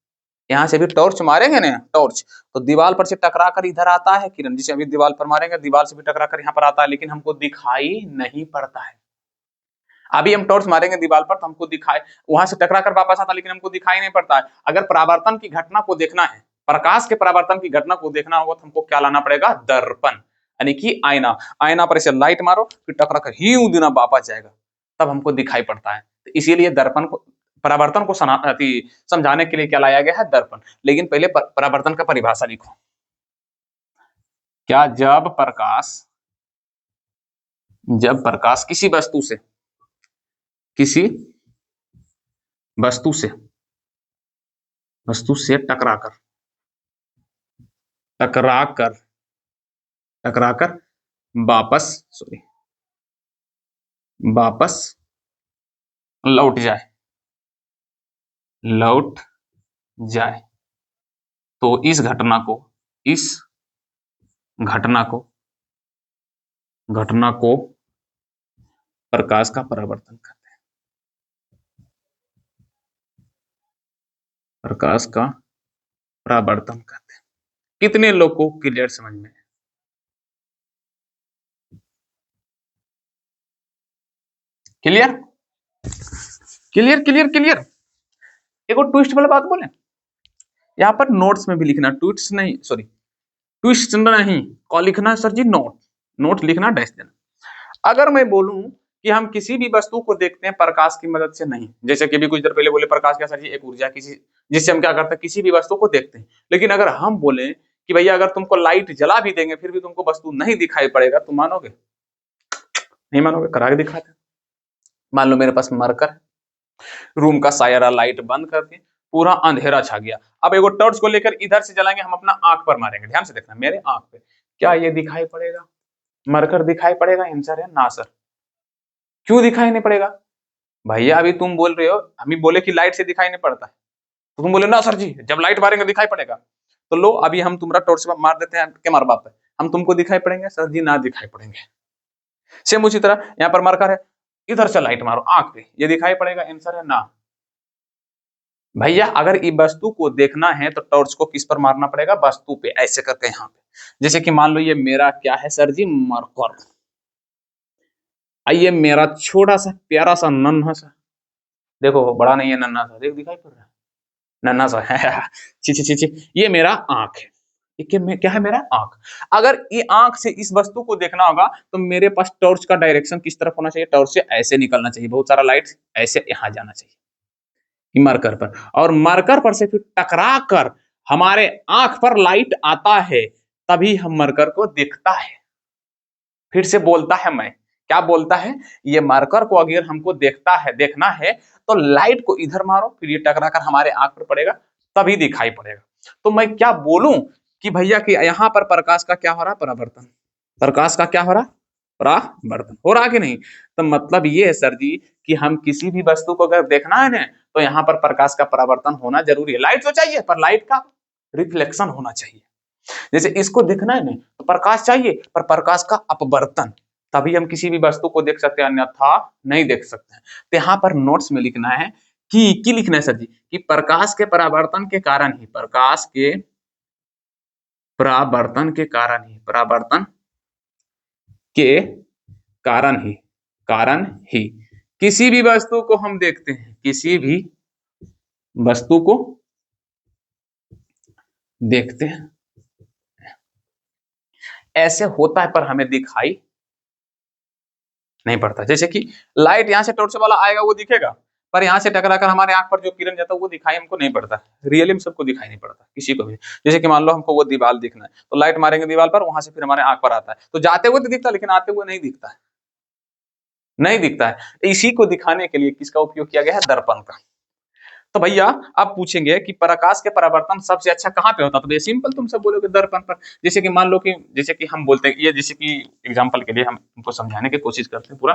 यहाँ से भी टॉर्च मारेंगे ना, टॉर्च तो दीवार पर से टकरा कर इधर आता है किरण, जिसे अभी दीवार पर मारेंगे, दीवार से भी टकरा कर यहाँ पर आता है, लेकिन हमको दिखाई नहीं पड़ता है। अभी हम टॉर्च मारेंगे दीवार पर तो हमको दिखाई, वहां से टकरा कर वापस आता, लेकिन हमको दिखाई नहीं पड़ता है। अगर परावर्तन की घटना को देखना है, प्रकाश के परावर्तन की घटना को देखना होगा, तो हमको क्या लाना पड़ेगा? दर्पण, यानी कि आईना। आईना पर इसे लाइट मारो, फिर टकरा कर ही दिन वापस जाएगा, तब हमको दिखाई पड़ता है। तो इसीलिए दर्पण को, परावर्तन को समझाने के लिए क्या लाया गया है? दर्पण। लेकिन पहले परावर्तन का परिभाषा लिखो। क्या जब प्रकाश किसी वस्तु से टकराकर टकराकर टकराकर वापस वापस लौट जाए तो इस घटना को प्रकाश का परावर्तन कहते हैं। प्रकाश का परावर्तन कहते हैं। कितने लोग को क्लियर समझ में है? Clear clear clear clear. एक और ट्विस्ट वाला बात बोले, यहाँ पर नोट्स में भी लिखना, ट्विस्ट नहीं, सॉरी ट्विस्ट नहीं, कॉल लिखना सर जी नोट लिखना, डैश देना। अगर मैं बोलूं कि हम किसी भी वस्तु को देखते हैं प्रकाश की मदद से नहीं, जैसे कि अभी कुछ देर पहले बोले प्रकाश क्या सर जी, एक ऊर्जा किसी जिससे हम क्या करते हैं, किसी भी वस्तु को देखते हैं। लेकिन अगर हम बोले कि भैया अगर तुमको लाइट जला भी देंगे फिर भी तुमको वस्तु नहीं दिखाई पड़ेगा, तुम मानोगे? नहीं मानोगे, करा के दिखाते। मान लो मेरे पास मार्कर है, रूम का सारा लाइट बंद कर दिए, पूरा अंधेरा छा गया। अब एगो टॉर्च को लेकर इधर से जलाएंगे, हम अपना आंख पर मारेंगे, ध्यान से देखना मेरे आंख पे, क्या ये दिखाई पड़ेगा? मार्कर दिखाई पड़ेगा? आंसर है ना सर। क्यों दिखाई नहीं पड़ेगा? भैया अभी तुम बोल रहे हो, हम ही बोले कि लाइट से दिखाई नहीं पड़ता है, तो तुम बोले ना सर जी जब लाइट मारेंगे दिखाई पड़ेगा। तो लो अभी हम तुम्हारा टॉर्च मार देते हैं के मार बाप पे, हम तुमको दिखाई पड़ेंगे? सर जी ना दिखाई पड़ेंगे। सेम उसी तरह यहाँ पर मार्कर है, इधर से लाइट मारो आंख पे, ये दिखाई पड़ेगा? आंसर है ना। भैया अगर इस वस्तु को देखना है तो टॉर्च को किस पर मारना पड़ेगा? वस्तु पे, ऐसे करके यहाँ पे। जैसे कि मान लो ये मेरा क्या है सर जी, मार्कर। ये मेरा छोटा सा प्यारा सा नन्हा सा, देखो बड़ा नहीं है, नन्हा सा, देख दिखाई पड़ रहा है, नन्हा सा है ची ची ची ची, ये मेरा आंख है। ये क्या है? मेरा आंख। अगर ये आंख से इस वस्तु को देखना होगा तो मेरे पास टॉर्च का डायरेक्शन किस तरफ होना चाहिए? टॉर्च से ऐसे निकलना चाहिए, बहुत सारा लाइट ऐसे यहाँ जाना चाहिए मार्कर पर, और मार्कर पर से फिर टकरा कर हमारे आंख पर लाइट आता है, तभी हम मार्कर को देखता है। फिर से बोलता है, मैं क्या बोलता है, ये मार्कर को अगर हमको देखना है तो लाइट को इधर मारो, फिर ये टकरा कर हमारे आंख पर पड़ेगा, तभी दिखाई पड़ेगा। तो मैं क्या बोलूं कि भैया कि यहाँ पर प्रकाश का क्या हो रहा? परावर्तन। प्रकाश का क्या हो रहा? परावर्तन हो रहा कि नहीं? तो मतलब ये है सर जी कि हम किसी भी वस्तु को अगर देखना है ना तो यहाँ पर प्रकाश का परावर्तन होना जरूरी है। लाइट तो चाहिए पर लाइट का रिफ्लेक्शन होना चाहिए। जैसे इसको देखना है ना तो प्रकाश चाहिए पर प्रकाश का अपवर्तन, तभी हम किसी भी वस्तु को देख सकते हैं, अन्यथा नहीं देख सकते हैं। तो यहाँ पर नोट्स में लिखना है कि लिखना है सर जी कि प्रकाश के परावर्तन के कारण ही परावर्तन के कारण ही किसी भी वस्तु को हम देखते हैं, किसी भी वस्तु को देखते हैं, ऐसे होता है पर हमें दिखाई नहीं पड़ता। जैसे कि लाइट यहाँ से टॉर्च वाला आएगा वो दिखेगा, पर यहाँ से टकराकर हमारे आंख पर जो किरण जाता है वो दिखाई हमको नहीं पड़ता। रियली में सबको दिखाई नहीं पड़ता, किसी को भी। जैसे कि मान लो हमको वो दीवार दिखना है तो लाइट मारेंगे दीवार पर, वहां से फिर हमारे आंख पर आता है, तो जाते हुए तो दिखता है लेकिन आते हुए नहीं दिखता है, नहीं दिखता है। इसी को दिखाने के लिए किसका उपयोग किया गया है? दर्पण का। तो भैया आप पूछेंगे कि प्रकाश के परावर्तन सबसे अच्छा कहाँ पे होता है, तो ये सिंपल, तुम सब बोलोगे दर्पण पर। जैसे कि मान लो कि जैसे कि हम बोलते हैं, ये जैसे कि एग्जांपल के लिए हम तुमको समझाने की कोशिश करते हैं, पूरा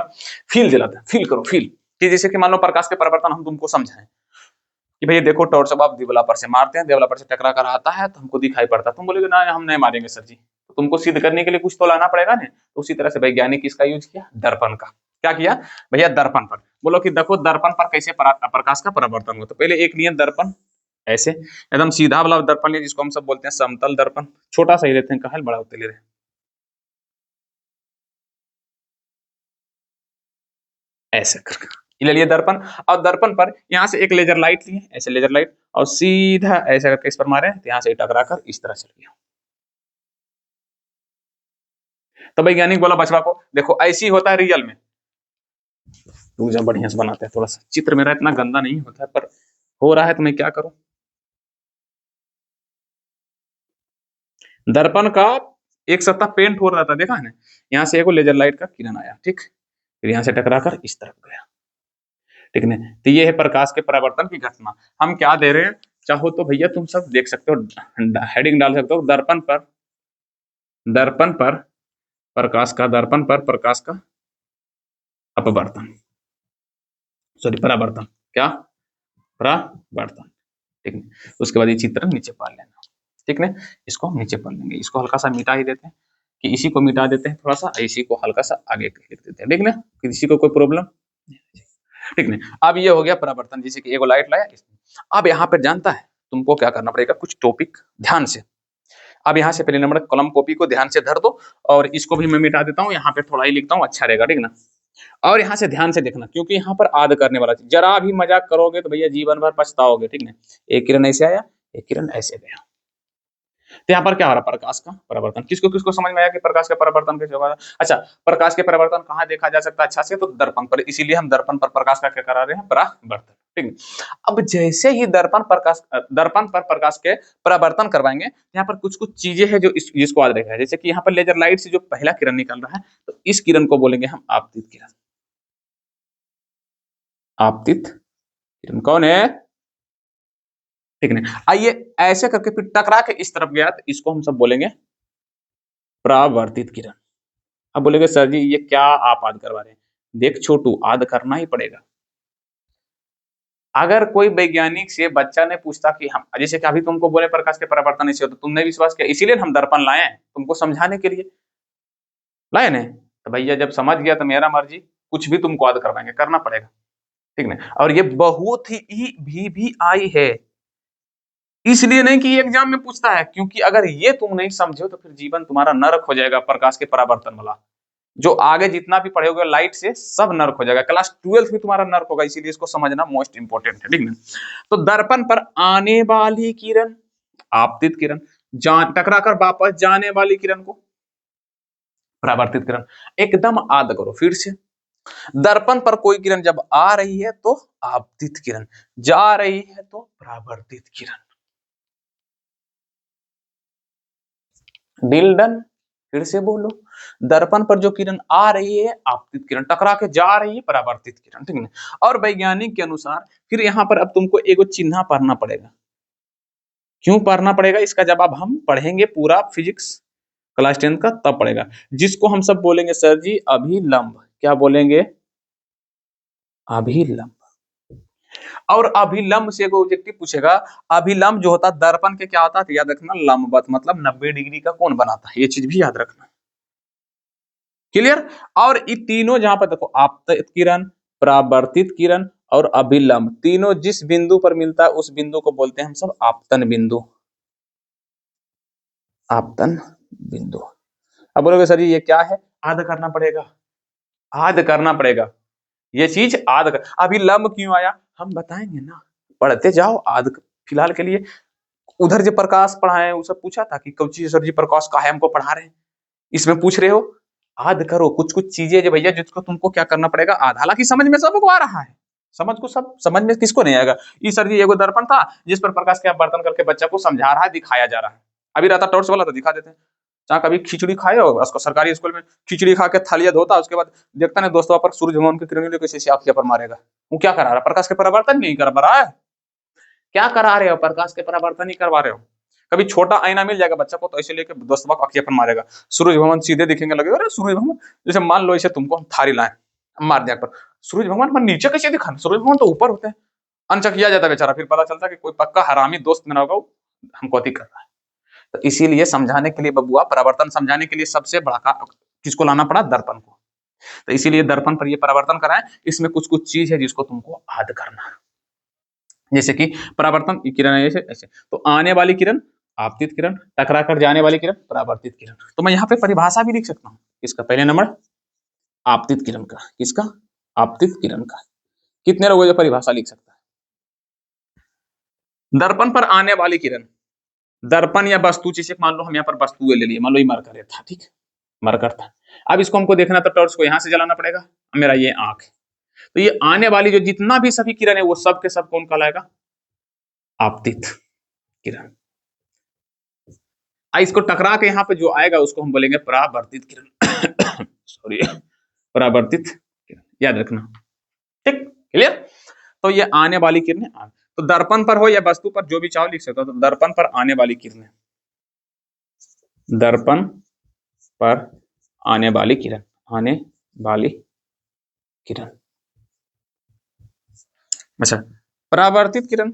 फील दिलाते हैं, फील करो, फील कि जैसे कि मान लो प्रकाश के परावर्तन हम तुमको समझाएं कि भैया देखो टॉर्च अब आप देवलपर से मारते हैं, देवलपर से टकरा कर आता है तो हमको दिखाई पड़ता है, तुम बोलोगे ना हम नहीं मारेंगे सर जी, तो तुमको सिद्ध करने के लिए कुछ तो लाना पड़ेगा ना। तो उसी तरह से वैज्ञानिक इसका यूज किया, दर्पण का। क्या किया भैया? दर्पण पर। बोलो कि देखो दर्पण पर कैसे प्रकाश का परावर्तन होता है। पहले एक लिए दर्पण, ऐसे एकदम सीधा वाला दर्पण लिया जिसको हम सब बोलते हैं समतल दर्पण, छोटा सा ही लेते हैं, कहा बड़ा होते ले रहे, ऐसे करके ले लिए दर्पण। और दर्पण पर यहाँ से एक लेजर लाइट लिए, ऐसे लेजर लाइट, और सीधा ऐसे करके इस पर मारे तो यहाँ से टकरा कर इस तरह चल गया। तो वैज्ञानिक बोला बचवा को देखो ऐसी होता है रियल में। तू जब बढ़िया से बनाते हैं, थोड़ा सा चित्र मेरा इतना गंदा नहीं होता है पर हो रहा है तो मैं क्या करूं। दर्पण का एक सतह पेंट हो रहा था, देखा है ना, यहाँ से एक लेजर लाइट का किरण आया, ठीक, फिर यहाँ से टकरा कर इस तरफ गया, ठीक है। तो ये है प्रकाश के परावर्तन की घटना। हम क्या दे रहे हैं, चाहो तो भैया तुम सब देख सकते हो, हेडिंग डाल सकते हो, दर्पण पर प्रकाश का, दर्पण पर प्रकाश का अपवर्तन, सॉरी परावर्तन, क्या, परावर्तन, ठीक है। उसके बाद ये चित्र नीचे पढ़ लेना, ठीक है। इसको हम नीचे पढ़ लेंगे, इसको हल्का सा मिटा ही देते हैं, कि इसी को मिटा देते हैं थोड़ा सा, इसी को हल्का सा आगे लिख देते हैं, ठीक है, किसी को कोई प्रॉब्लम, ठीक है। अब ये हो गया परावर्तन, जैसे कि एगो लाइट लाया। अब यहाँ पर जानता है तुमको क्या करना पड़ेगा, कुछ टॉपिक ध्यान से। अब यहाँ से पहले नंबर कलम कॉपी को ध्यान से धर दो, और इसको भी मैं मिटा देता हूँ, यहाँ पे थोड़ा ही लिखता हूँ, अच्छा रहेगा, ठीक ना। और यहाँ से ध्यान से देखना, क्योंकि यहाँ पर आद करने वाला चीज, जरा भी मजाक करोगे तो भैया जीवन भर पछताओगे, ठीक ना। एक किरण ऐसे आया, एक किरण ऐसे गया, तो यहाँ पर क्या हो रहा है, प्रकाश का परावर्तन। किसको किसको समझ में आया कि प्रकाश का परावर्तन कैसे होगा। अच्छा, प्रकाश के परावर्तन कहाँ देखा जा सकता है अच्छा से, तो दर्पण पर, इसीलिए हम दर्पण पर प्रकाश का क्या करा रहे हैं, परावर्तन, ठीक है। अब जैसे ही दर्पण पर प्रकाश के परावर्तन करवाएंगे, यहाँ पर कुछ कुछ चीजें हैं जो जिसको याद रखा है, जैसे कि यहाँ पर लेजर लाइट से जो पहला किरण निकल रहा है, तो इस किरण को बोलेंगे हम आपतित किरण। आपतित किरण कौन है, ठीक है। आइए ऐसे करके फिर टकरा के इस तरफ गया, तो इसको हम सब बोलेंगे परावर्तित किरण। अब बोलेंगे सर जी ये क्या आप आद करवा रहे हैं, देख छोटू, आद करना ही पड़ेगा। अगर कोई वैज्ञानिक से बच्चा ने पूछता कि हम, जैसे कि अभी तुमको बोले प्रकाश के परावर्तन ऐसे होता, तुमने विश्वास किया, इसीलिए हम दर्पण लाए हैं तुमको समझाने के लिए, लाए ना। तो भैया जब समझ गया तो मेरा मर्जी, कुछ भी तुमको याद करवाएंगे, करना पड़ेगा, ठीक ना। और ये बहुत ही भी आई है, इसलिए नहीं कि एग्जाम में पूछता है, क्योंकि अगर ये तुम नहीं समझो तो फिर जीवन तुम्हारा नरक हो जाएगा। प्रकाश के परावर्तन वाला जो आगे जितना भी पढ़ोगे लाइट से, सब नर्क हो जाएगा, क्लास 12 भी तुम्हारा नर्क होगा, इसीलिए इसको समझना मोस्ट इंपोर्टेंट है, ठीक है। तो दर्पण पर आने वाली किरण आपतित किरण, टकरा कर वापस जाने वाली किरण को परावर्तित किरण। एकदम याद करो फिर से, दर्पण पर कोई किरण जब आ रही है तो आपतित किरण, जा रही है तो परावर्तित किरण। Deal done. फिर से बोलो, दर्पण पर जो किरण आ रही है आपतित किरण, टकरा के जा रही है परावर्तित किरण, ठीक है। और वैज्ञानिक के अनुसार फिर यहाँ पर अब तुमको एगो चिन्ह पढ़ना पड़ेगा। क्यों पढ़ना पड़ेगा, इसका जवाब हम पढ़ेंगे पूरा फिजिक्स क्लास 10 का, तब पड़ेगा, जिसको हम सब बोलेंगे सर जी अभिलंब। क्या बोलेंगे, अभिलंब। और अभिलंब से एगो ऑब्जेक्टिव पूछेगा, अभिलंब जो होता दर्पण के क्या होता है, तो याद रखना लंबवत, मतलब 90 डिग्री का कोण बनाता है, ये चीज भी याद रखना, क्लियर। और ये तीनों जहां पर देखो, आपतित किरण, परावर्तित किरण और अभिलंब, तीनों जिस बिंदु पर मिलता है उस बिंदु को बोलते हैं हम सब आपतन बिंदु, आपतन बिंदु। अब बोलोगे सर ये क्या है, आद करना पड़ेगा, आद करना पड़ेगा, ये चीज आद कर। अभिलंब क्यों आया हम बताएंगे ना, पढ़ते जाओ। आद फिलहाल के लिए उधर जो प्रकाश पढ़ाए वो सब पूछा था कि कौची सर जी प्रकाश का है हमको पढ़ा रहे हैं, इसमें पूछ रहे हो, आद करो कुछ कुछ चीजें जो भैया जिसको तुमको क्या करना पड़ेगा, आद। हालांकि समझ में सबको आ रहा है, समझ को सब, समझ में किसको नहीं आएगा। ये सर जी एगो दर्पण था जिस पर प्रकाश के बर्तन करके बच्चा को समझा रहा है, दिखाया जा रहा है। अभी रहता टॉर्च वाला तो दिखा देते हैं, जहाँ कभी खिचड़ी खाए हो, उसको सरकारी स्कूल में खिचड़ी खा के थालिया धोता, उसके बाद देखता नहीं दोस्तों पर सूरज भगवान की किरणें कैसे आंखिया पर मारेगा, वो क्या करा रहा है, प्रकाश के परावर्तन नहीं कर रहा है, क्या करा रहे हो, प्रकाश के परावर्तन ही करवा रहे हो। कभी छोटा आईना मिल जाएगा बच्चा को तो ऐसे लेके दोस्तों को अखिया पर मारेगा, सूरज भगवान सीधे दिखेंगे, लगे अरे सूरज भगवान, जैसे मान लो ऐसे तुमको हम थारी लाए मार दिया पर सूरज भगवान पर नीचे कैसे दिखा, सूरज भगवान तो ऊपर होते हैं, अनचक किया जाता बेचारा, फिर पता चलता कि कोई पक्का हरामी दोस्त मेरा होगा हमको अति कर रहा है। तो इसीलिए समझाने के लिए बबुआ, परावर्तन समझाने के लिए सबसे बड़ा किसको लाना पड़ा, दर्पण को। तो इसीलिए दर्पण पर ये परावर्तन कराएं, इसमें कुछ कुछ चीज है जिसको तुमको याद करना है, जैसे कि परावर्तन किरण ऐसे ऐसे, तो आने वाली किरण आपतित किरण, टकरा कर जाने वाली किरण परावर्तित किरण। तो मैं यहाँ पे परिभाषा भी लिख सकता हूँ, इसका पहले नंबर आपतित किरण का, किसका, आपतित किरण का। कितने लोगों जो परिभाषा लिख सकता है, दर्पण पर आने वाली किरण, दर्पण या वस्तु, जैसे मान लो हम यहाँ पर वस्तु ले लिए, मान लो ये मरकर था, ठीक, मरकर था। अब इसको हमको देखना तो टॉर्च को यहाँ से जलाना पड़ेगा, मेरा ये आंख है, तो ये आने वाली जो जितना भी सभी किरण है वो सब के सब कौन कहलाएगा, आपतित किरण। इसको टकरा के यहाँ पे जो आएगा उसको हम बोलेंगे परावर्तित किरण। सॉरी, परावर्तित किरण, याद रखना। ठीक, क्लियर। तो ये आने वाली किरणें, तो दर्पण पर हो या वस्तु पर जो भी चाहो लिख सकते हो। तो दर्पण पर आने वाली किरणें, दर्पण पर आने वाली किरण, आने वाली किरण। अच्छा, परावर्तित किरण,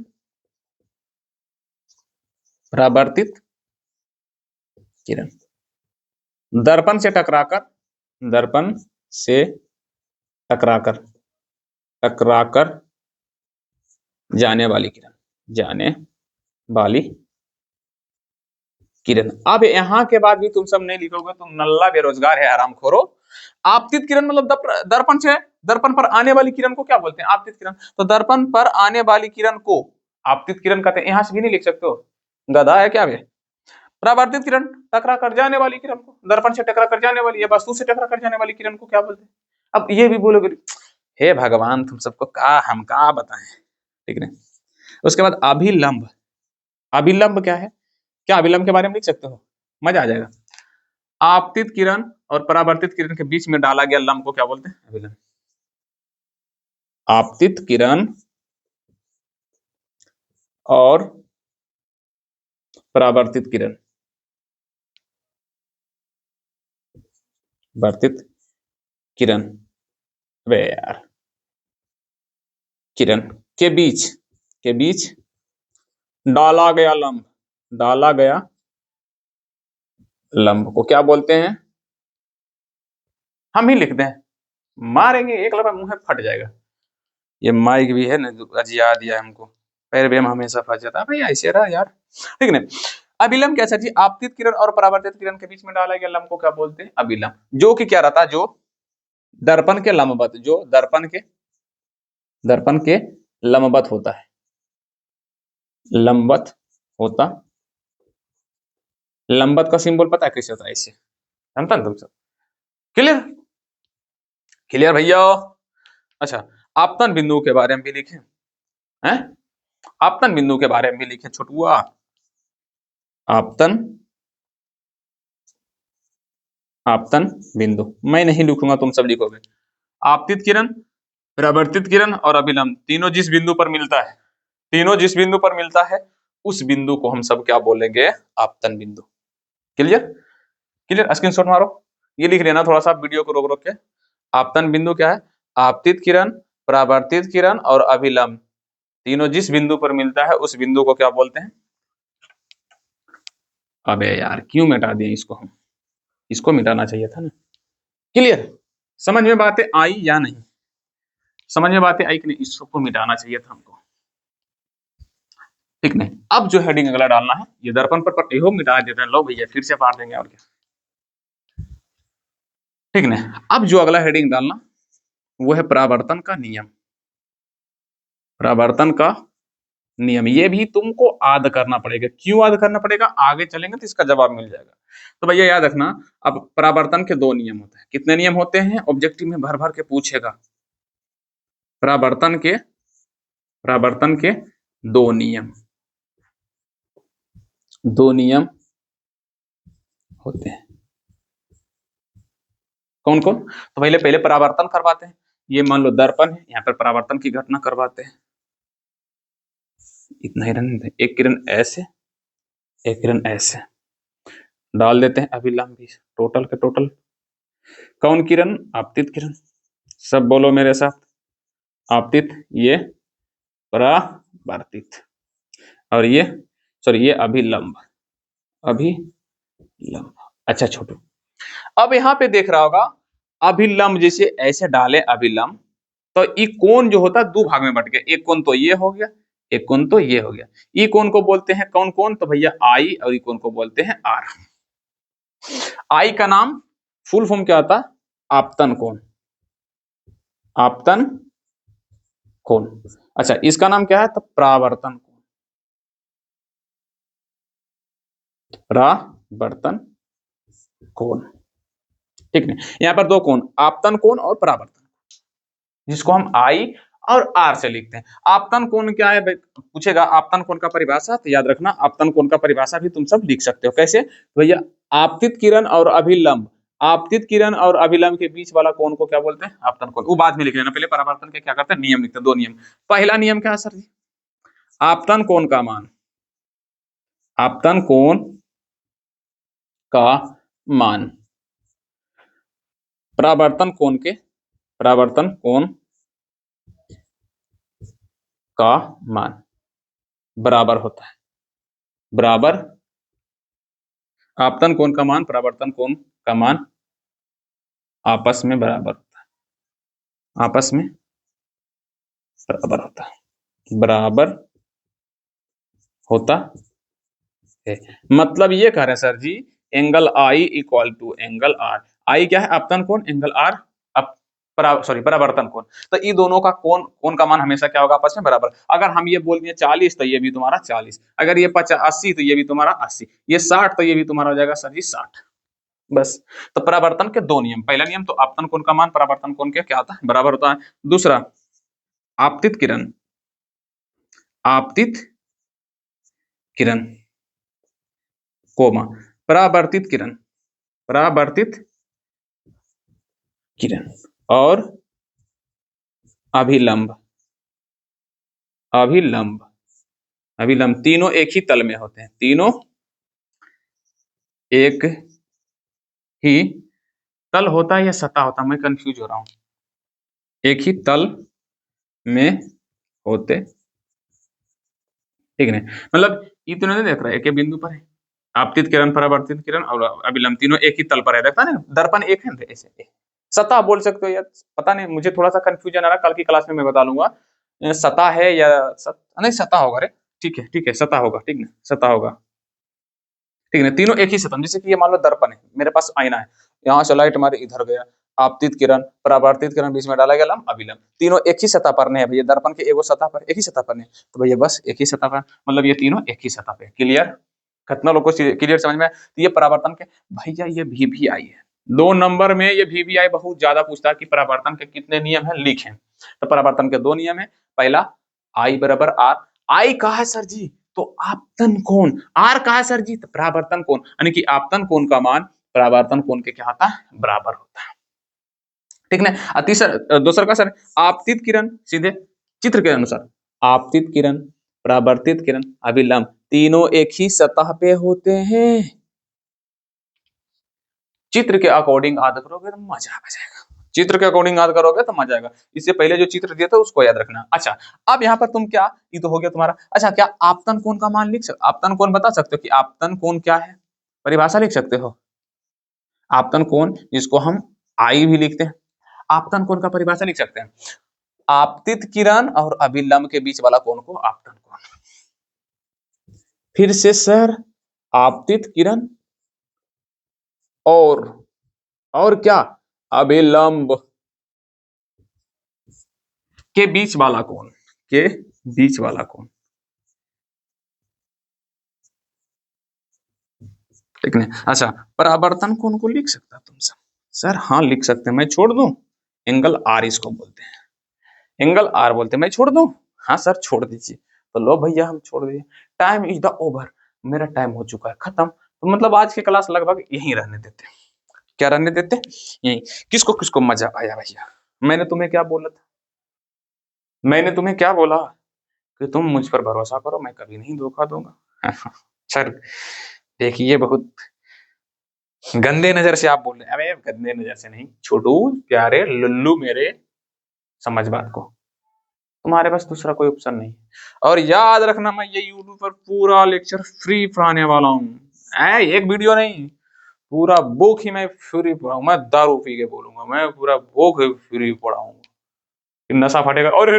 परावर्तित किरण दर्पण से टकराकर, दर्पण से टकराकर, टकराकर जाने वाली किरण, जाने वाली किरण। अब यहाँ के बाद भी तुम सब नहीं लिखोगे, तुम नल्ला बेरोजगार है, आराम खोरो। आपतित किरण मतलब दर्पण से, दर्पण पर आने वाली किरण को क्या बोलते हैं? आपतित किरण। तो दर्पण पर आने वाली किरण को आपतित किरण कहते हैं। यहां से भी नहीं लिख सकते हो, गधा है क्या बे? परावर्तित किरण टकरा कर जाने वाली किरण को, दर्पण से टकरा कर जाने वाली या वस्तु से टकरा कर जाने वाली किरण को क्या बोलते हैं? अब ये भी बोलोगे, हे भगवान तुम सबको का हम का बताएं, ठीक है। उसके बाद अभिलंब, अभिलंब क्या है? क्या अभिलंब के बारे में लिख सकते हो? मजा आ जाएगा। आपतित किरण और परावर्तित किरण के बीच में डाला गया लंब को क्या बोलते हैं? अभिलंब। आपतित किरण और परावर्तित किरण, वर्तित किरण, वे यार, किरण के बीच, के बीच डाला गया लंब, डाला गया लंब को क्या बोलते हैं? हम ही लिख दें, मारेंगे एक लंबा मुंह फट जाएगा। ये माइक भी है ना, अजिया दिया हमको, पैर भी हम हमेशा फंस जाता है भाई, ऐसे रहा यार, ठीक है। अभिलंब क्या जी? आपतित किरण और परावर्तित किरण के बीच में डाला गया लंब को क्या बोलते हैं? अभिलंब। जो कि क्या रहता है? जो दर्पण के लंबवत, जो दर्पण के, दर्पण के लंबवत होता है, लंबवत होता। लंबवत का सिंबल पता है कैसे होता है? ऐसे, जानता तुम सब? क्लियर, क्लियर भैया। अच्छा, आपतन बिंदु के बारे में भी लिखे हैं, आपतन बिंदु के बारे में भी लिखे छोटुआ। आपतन, आपतन बिंदु मैं नहीं लिखूंगा, तुम सब लिखोगे। आपतित किरण, परावर्तित किरण और अभिलंब तीनों जिस बिंदु पर मिलता है, तीनों जिस बिंदु पर मिलता है उस बिंदु को हम सब क्या बोलेंगे? आपतन बिंदु। Clear, clear. स्क्रीनशॉट मारो, ये लिख लेना थोड़ा सा वीडियो को रोक रोक के। आपतन बिंदु क्या है? आपतित किरण, परावर्तित किरण और अभिलंब तीनों जिस बिंदु पर मिलता है उस बिंदु को क्या बोलते हैं? अबे यार क्यों मिटा दिए इसको? हम इसको मिटाना चाहिए था ना। क्लियर, समझ में बातें आई या नहीं? समझ में बातें आई कि नहीं? इसको मिटाना चाहिए था हमको, ठीक नहीं। अब जो हेडिंग अगला डालना है, ये दर्पण पर इहो मिटा देते हैं, लो भैया फिर से फाड़ देंगे और क्या, ठीक नहीं। अब जो अगला हेडिंग डालना वो है परावर्तन का नियम, परावर्तन का नियम। ये भी तुमको याद करना पड़ेगा। क्यों याद करना पड़ेगा? आगे चलेंगे तो इसका जवाब मिल जाएगा। तो भैया याद रखना, अब परावर्तन के दो नियम होते हैं। कितने नियम होते हैं? ऑब्जेक्टिव में भर भर के पूछेगा। परावर्तन के, परावर्तन के दो नियम, दो नियम होते हैं। कौन कौन? तो पहले पहले परावर्तन करवाते हैं। ये मान लो दर्पण है, यहाँ पर परावर्तन की घटना करवाते हैं। इतना ही रहने दें। एक किरण ऐसे, एक किरण ऐसे डाल देते हैं अभिलंब भी, टोटल के टोटल। कौन किरण? आपतित किरण। सब बोलो मेरे साथ, आपतित, ये परावर्तित, और ये सॉरी ये अभिलंब, अभिलंब। अच्छा छोटू, अब यहाँ पे देख रहा होगा अभिलंब जैसे ऐसे डाले अभिलंब, तो ई कोण जो होता है दो भाग में बट गया। एक कोण तो ये हो गया, एक कोण तो ये हो गया। ई कोण को बोलते हैं कौन कोण? तो भैया आई, और ई कोण को बोलते हैं आर। आई का नाम फुल फॉर्म क्या होता है? आपतन कोण, आपतन कोण। अच्छा इसका नाम क्या है? तो परावर्तन कोण, परावर्तन कोण, ठीक है। यहाँ पर दो कोण, आपतन कोण और परावर्तन, जिसको हम आई और आर से लिखते हैं। आपतन कोण क्या है पूछेगा, आपतन कोण का परिभाषा, तो याद रखना आपतन कोण का परिभाषा भी तुम सब लिख सकते हो। कैसे भैया, आपतित किरण और अभिलंब, आपतित किरण और अभिलंब के बीच वाला कोण को क्या बोलते हैं? आपतन कोण। वो बाद में लिख लेना, पहले परावर्तन के क्या करते हैं, नियम लिखते हैं। दो नियम। पहला नियम क्या है सर जी? आपतन कोण का मान, आपतन कोण का मान परावर्तन कोण के, परावर्तन कोण का मान बराबर होता है, बराबर आपतन कोण का मान परावर्तन कोण का मान आपस में बराबर होता है, आपस में बराबर होता है, बराबर होता है। मतलब ये कह रहे हैं सर जी, angle I equal to angle R. I क्या है? आपतन कोण, एंगल आर परावर्तन कोण। तो ये दोनों का कोण का मान हमेशा क्या होगा? आपस में बराबर। अगर हम ये बोल दिए 40 तो ये भी तुम्हारा 40, अगर ये 80 तो ये भी तुम्हारा 80, ये 60 तो ये भी तुम्हारा हो जाएगा सर जी 60। बस। तो परावर्तन के दो नियम, पहला नियम तो आपतन कोण का मान परावर्तन कोण के क्या होता है? बराबर होता है। दूसरा, आपतित किरण, आपतित किरण कोमा परावर्तित किरण, परावर्तित किरण और अभिलंब, अभिलंब, अभिलंब तीनों एक ही तल में होते हैं, तीनों एक ही तल होता है या सतह होता है, मैं कंफ्यूज हो रहा हूं। एक ही तल में होते, ठीक है? मतलब ये तीनों नहीं देख रहा है, एक ही बिंदु पर है। आपतित किरण, परावर्तित किरण और अभिलंब तीनों एक ही तल पर है, देखता ना, दर्पण एक है ना, ऐसे सतह बोल सकते हो यार। पता नहीं, मुझे थोड़ा सा कंफ्यूजन आ रहा है, कल की क्लास में मैं बता लूंगा सतह है या नहीं सतह होगा रे। ठीक है, ठीक है, सतह होगा, ठीक ना, सतह होगा, ठीक है। तीनों एक ही सतह, जैसे कि ये मान लो दर्पण है, मेरे पास आईना है, यहाँ से लाइट हमारे इधर गया, आपतित किरण परावर्तित किरण बीच में डाला गया लंब अभिलंब, तीनों एक ही सतह पर है भैया, दर्पण के एगो सतह पर एक ही सतह पर है, तो भैया बस एक ही सतह पर, मतलब ये तीनों एक ही सतह पे। क्लियर? कितना लोग को क्लियर समझ में? तो ये परावर्तन के भैया, ये भी आई है 2 नंबर में, ये भी आई बहुत ज्यादा पूछता है कि परावर्तन के कितने नियम है, लिखें। तो परावर्तन के 2 नियम है। पहला, आई बराबर आर। आई कहा है सर जी? तो आपतन कोण। आर कहा है सर जी? तो परावर्तन कोण, यानी कि आपतन कोण का मान परावर्तन कोण के क्या होता है? बराबर होता है, ठीक ना। तीसरा, दूसरा का सर, आपतित किरण, सीधे चित्र के अनुसार आपतित किरण, परावर्तित किरण, अभिलंब तीनों एक ही सतह पे होते हैं। चित्र के अकॉर्डिंग याद करोगे तो मजा आ जाएगा, चित्र के अकॉर्डिंग याद करोगे तो मजा आएगा। इससे पहले जो चित्र दिया था उसको याद रखना। अच्छा, अब यहाँ पर तुम क्या, ये तो हो गया तुम्हारा। अच्छा, क्या आपतन कोण का मान लिख सकते, आपतन कोण बता सकते हो कि आपतन कोण क्या है? परिभाषा लिख सकते हो? आपतन कोण, जिसको हम आई भी लिखते हैं, आपतन कोण का परिभाषा लिख सकते हैं, आपतित किरण और अभिलंब के बीच वाला कोण को आपतन कोण। फिर से सर, आपतित किरण और क्या, अभिलंब के बीच वाला कोण, के बीच वाला कोण, ठीक है। अच्छा, परावर्तन कोण को लिख सकता तुम सब? सर हाँ लिख सकते हैं, मैं छोड़ दूं? एंगल आर इसको बोलते हैं, एंगल आर बोलते हैं, मैं छोड़ दूं? हाँ सर छोड़ दीजिए। तो लो भैया हम छोड़ दिए। टाइम इज द ओवर, मेरा टाइम हो चुका है खत्म। तो मतलब आज की क्लास लगभग यहीं रहने देते, क्या रहने देते, यहीं। किसको किसको मजा आया भैया? मैंने तुम्हें क्या बोला था, मैंने तुम्हें क्या बोला कि तुम मुझ पर भरोसा करो, मैं कभी नहीं धोखा दूंगा। सर देखिए, बहुत गंदे नजर से आप बोल रहे हैं। अबे गंदे नजर से नहीं, छोटू प्यारे लल्लू मेरे, समझ बात को, तुम्हारे पास दूसरा कोई ऑप्शन नहीं। और याद रखना, मैं ये यूट्यूब पर पूरा लेक्चर फ्री पढ़ाने वाला हूँ, एक वीडियो नहीं, पूरा बुक ही मैं फ्री पढ़ाऊँ। मैं दारू पी के बोलूंगा, मैं पूरा बुक फ्री पढ़ाऊंगा, नशा फटेगा और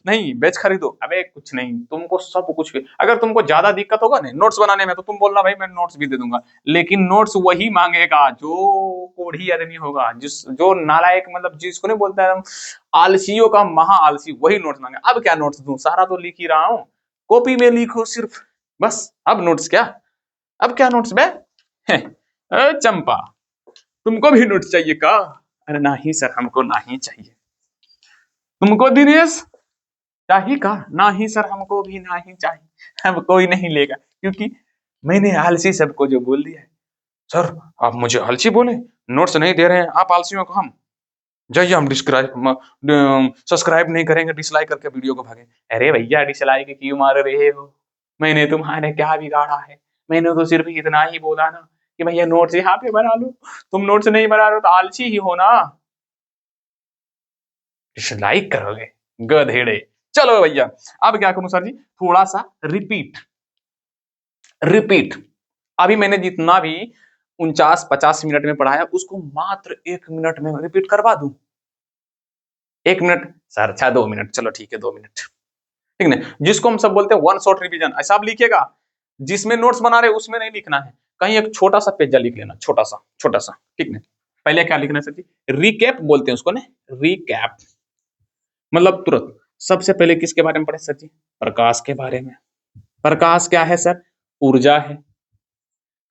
नहीं बेच खरीदो। अबे कुछ नहीं, तुमको सब कुछ, अगर तुमको ज्यादा दिक्कत होगा ना नोट्स बनाने में, तो तुम बोलना भाई मैं नोट्स भी दे दूंगा, लेकिन नोट्स वही मांगेगा जो कोढ़ी आदमी होगा, जिस जो नालायक, मतलब जिसको नहीं बोलता है आलसियों का महा आलसी, वही नोट्स मांगे। अब क्या नोट्स दूं, सारा तो लिख ही रहा हूँ, कॉपी में लिखो सिर्फ, बस। अब नोट्स क्या, अब क्या नोट्स बे? चंपा, तुमको भी नोट्स चाहिए का? अरे नहीं सर, हमको नहीं चाहिए। तुमको दिनेश चाहिए का? नहीं सर, हमको भी नहीं चाहिए, अब कोई नहीं लेगा, क्योंकि मैंने आलसी सबको जो बोल दिया है। सर आप मुझे आलसी बोले, नोट्स नहीं दे रहे हैं आप आलसियों को, हम जाइए, हम सब्सक्राइब नहीं करेंगे, डिसलाइक करके वीडियो को भागे। अरे भैया डिसलाइक क्यों मार रहे हो? मैंने तुम्हारे क्या बिगाड़ा है? मैंने तो सिर्फ इतना ही बोला ना कि भैया नोट्स यहाँ पे बना लो। तुम नोट्स नहीं बना रहे हो तो आलसी ही हो ना, डिसलाइक करोगे गधेड़े। चलो भैया, अब क्या करूं सर जी? थोड़ा सा रिपीट रिपीट। अभी मैंने जितना भी 49-50 मिनट में पढ़ाया उसको मात्र 1 मिनट में रिपीट करवा दूं। 1 मिनट सर, अच्छा 2 मिनट, चलो ठीक है 2 मिनट, ठीक ना? जिसको हम सब बोलते हैं वन शॉट रिवीजन, ऐसा आप लिखिएगा। जिसमें नोट्स बना रहे उसमें नहीं लिखना है, कहीं एक छोटा सा पेजा लिख लेना, छोटा सा छोटा सा, ठीक ना? पहले क्या लिखना है सर जी? रिकैप बोलते हैं उसको ना, रिकैप मतलब तुरंत। सबसे पहले किसके बारे में पढ़े सर जी? प्रकाश के बारे में। प्रकाश क्या है सर? ऊर्जा है।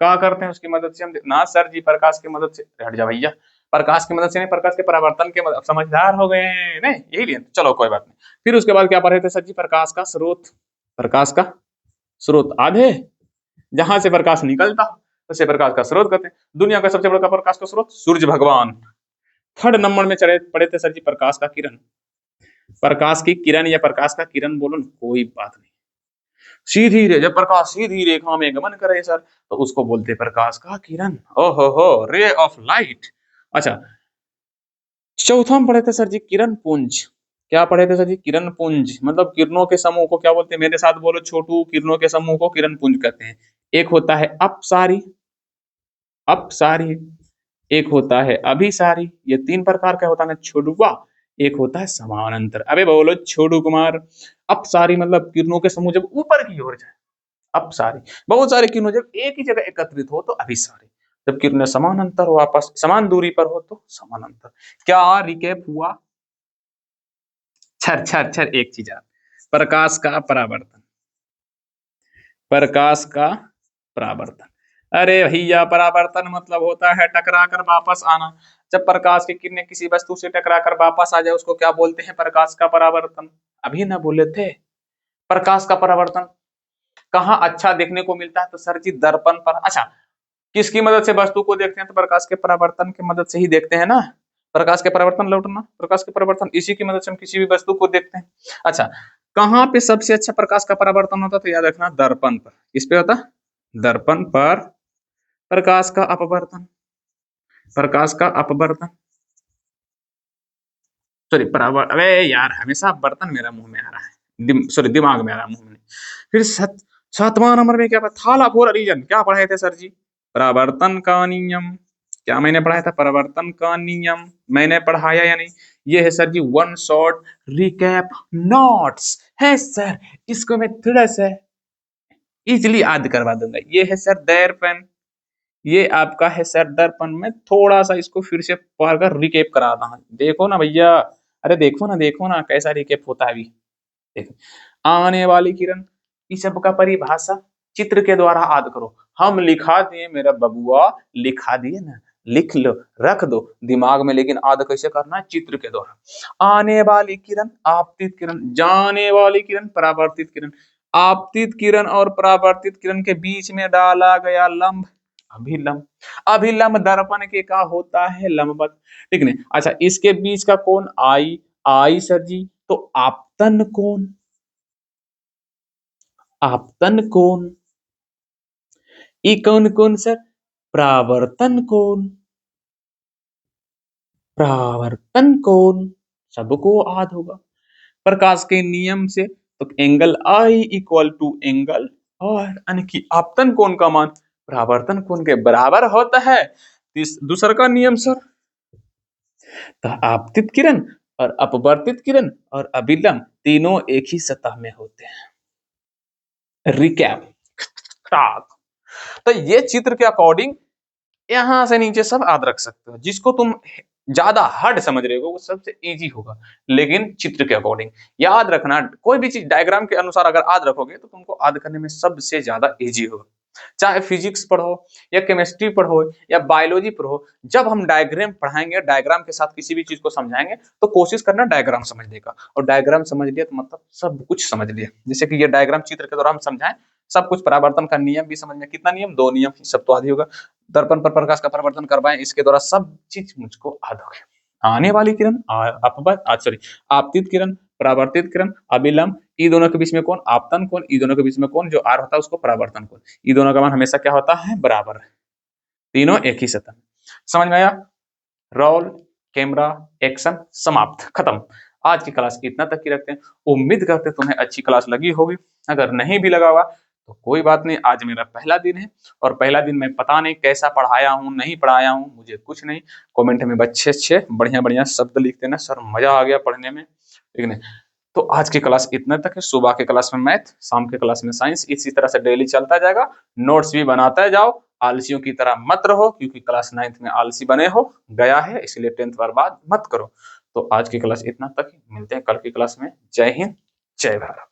क्या करते हैं उसकी मदद से हम? ना सर जी, प्रकाश की मदद से, हट जा भैया, प्रकाश की मदद से नहीं, प्रकाश के परावर्तन के मदद, समझदार हो गए हैं नहीं, यही लिए, चलो कोई बात नहीं। फिर उसके बाद क्या पढ़े थे सर जी? प्रकाश का स्रोत। प्रकाश का स्रोत आधे, जहां से प्रकाश निकलता उसे प्रकाश का स्रोत कहते हैं। दुनिया का सबसे बड़ा प्रकाश का स्रोत सूर्य भगवान। थर्ड नंबर में चढ़े पढ़े थे सर जी प्रकाश का किरण। प्रकाश की किरण या प्रकाश का किरण बोलो ना, कोई बात नहीं, सीधी रे, जब प्रकाश सीधी रेखा में गमन करे सर तो उसको बोलते प्रकाश का किरण। ओहो हो, रे ऑफ लाइट। अच्छा, चौथा में पढ़े थे सर जी किरण पुंज। क्या पढ़े थे सर जी? किरण पुंज मतलब किरणों के समूह को क्या बोलते हैं? मेरे साथ बोलो छोटू, किरणों के समूह को किरण पुंज कहते हैं। एक होता है अपसारी, अपसारी, एक होता है अभिसारी, ये 3 प्रकार का होता है ना छोटुआ। एक होता है समानांतर। अबे बोलो छोटू कुमार, अपसारी मतलब किरणों के समूह जब ऊपर की ओर जाए, अपसारी। बहुत सारे किरणें जब एक ही जगह एकत्रित हो तो अभिसारी। जब किरणें समानांतर हो, आपस समान दूरी पर हो तो समानांतर। क्या रिकैप हुआ? छर छर छर, एक चीज यार, प्रकाश का परावर्तन, प्रकाश का परावर्तन। अरे भैया परावर्तन मतलब होता है टकरा कर वापस आना। जब प्रकाश की किरणें किसी वस्तु से टकरा कर वापस आ जाए उसको क्या बोलते हैं? प्रकाश का परावर्तन। अभी ना बोले थे? प्रकाश का परावर्तन कहाँ अच्छा देखने को मिलता है? तो सर जी दर्पण पर। अच्छा, किसकी मदद से वस्तु को देखते हैं? तो प्रकाश के परावर्तन की मदद से ही देखते हैं ना। प्रकाश के परावर्तन लौटना, प्रकाश के परावर्तन, इसी की मदद से हम किसी भी वस्तु को देखते हैं। अच्छा, कहाँ पे सबसे अच्छा प्रकाश का परावर्तन होता? तो याद रखना दर्पण पर। किस पे होता? दर्पण पर प्रकाश का अपवर्तन, प्रकाश का अपवर्तन, सॉरी परावर्तन। अबे यार हमेशा बर्तन मेरा मुंह में आ रहा है, सॉरी दिमाग में आ रहा है, मुंह में नहीं। फिर 7वां नंबर में क्या थाला फोर रीजन क्या पढ़ाए थे सर जी? परावर्तन का नियम। क्या मैंने पढ़ाया था? परावर्तन का नियम मैंने पढ़ाया या नहीं? ये है सर जी वन शॉट रिकैप नोट्स है सर। इसको मैं थोड़ा सा इजिली याद करवा दूंगा। ये है सर दर्पण, ये आपका है सर दर्पण। मैं थोड़ा सा इसको फिर से पढ़कर रिकैप करा रहा हूँ, देखो ना भैया, अरे देखो ना, देखो ना कैसा रिकैप होता है अभी। देखो, आने वाली किरण, इस सब का परिभाषा चित्र के द्वारा याद करो। हम लिखा दिए मेरा बबुआ, लिखा दिए ना, लिख लो, रख दो दिमाग में, लेकिन याद कैसे करना है? चित्र के द्वारा। आने वाली किरण आपतित किरण, जाने वाली किरण परावर्तित किरण। आपतित किरण और परावर्तित किरण के बीच में डाला गया लंब अभिलंब। अभिलंब दर्पण के का होता है? लंबवत, ठीक है। अच्छा, इसके बीच का कोण आई, आई सर जी तो आपतन कोण, आपतन कोण। ई कौन कोण सर? परावर्तन कोण, परावर्तन कोण सबको याद होगा प्रकाश के नियम से। तो angle I equal to angle और, यानी कि आपतन कोण का मान परावर्तन कोण के बराबर होता है। दूसरा का नियम सर, तो आपतित किरण और अपवर्तित किरण और अभिलंब तीनों एक ही सतह में होते हैं। रिकैप, तो ये चित्र के अकॉर्डिंग यहां से नीचे सब याद रख सकते हो। जिसको तुम ज्यादा हार्ड समझ रहे हो वो सबसे इजी होगा, लेकिन चित्र के अकॉर्डिंग याद रखना। कोई भी चीज डायग्राम के अनुसार अगर याद रखोगे तो तुमको याद करने में सबसे ज्यादा इजी होगा। चाहे फिजिक्स पढ़ो या केमिस्ट्री पढ़ो या बायोलॉजी पढ़ो, जब हम डायग्राम पढ़ाएंगे, डायग्राम के साथ किसी भी चीज को समझाएंगे तो कोशिश करना डायग्राम समझने का, और डायग्राम समझ लिया तो मतलब सब कुछ समझ लिया। जैसे कि ये डायग्राम चित्र के द्वारा हम समझाएं सब कुछ, परावर्तन का नियम भी समझ में, कितना नियम, 2 नियम, सब तो आदि होगा। दर्पण पर प्रकाश का परावर्तन करवाएं, इसके द्वारा सब चीज मुझको आद हो गया। आने वाली किरण, आपतित किरण, परावर्तित किरण, अभिलंब, ई दोनों के बीच में कौन, आपतन कोण, ई दोनों के बीच में कौन, जो आर होता है उसको परावर्तन कोण, ई दोनों का मान हमेशा क्या होता है, बराबर, तीनों एक ही सतह। समझ में आया? रोल, कैमरा, एक्शन, समाप्त, खत्म। आज की क्लास इतना तक ही रखते हैं। उम्मीद करते तुम्हें अच्छी क्लास लगी होगी। अगर नहीं भी लगा हुआ तो कोई बात नहीं, आज मेरा पहला दिन है, और पहला दिन मैं पता नहीं कैसा पढ़ाया हूँ, नहीं पढ़ाया हूँ, मुझे कुछ नहीं। कमेंट में अच्छे अच्छे बढ़िया बढ़िया शब्द लिख देना, सर मजा आ गया पढ़ने में, ठीक है। तो आज की क्लास इतना तक है। सुबह के क्लास में मैथ, शाम के क्लास में साइंस, इसी तरह से डेली चलता जाएगा। नोट्स भी बनाते जाओ, आलसियों की तरह मत रहो, क्योंकि क्लास 9th में आलसी बने हो गया है, इसलिए 10th बर्बाद मत करो। तो आज की क्लास इतना तक ही, मिलते हैं कल की क्लास में। जय हिंद, जय भारत।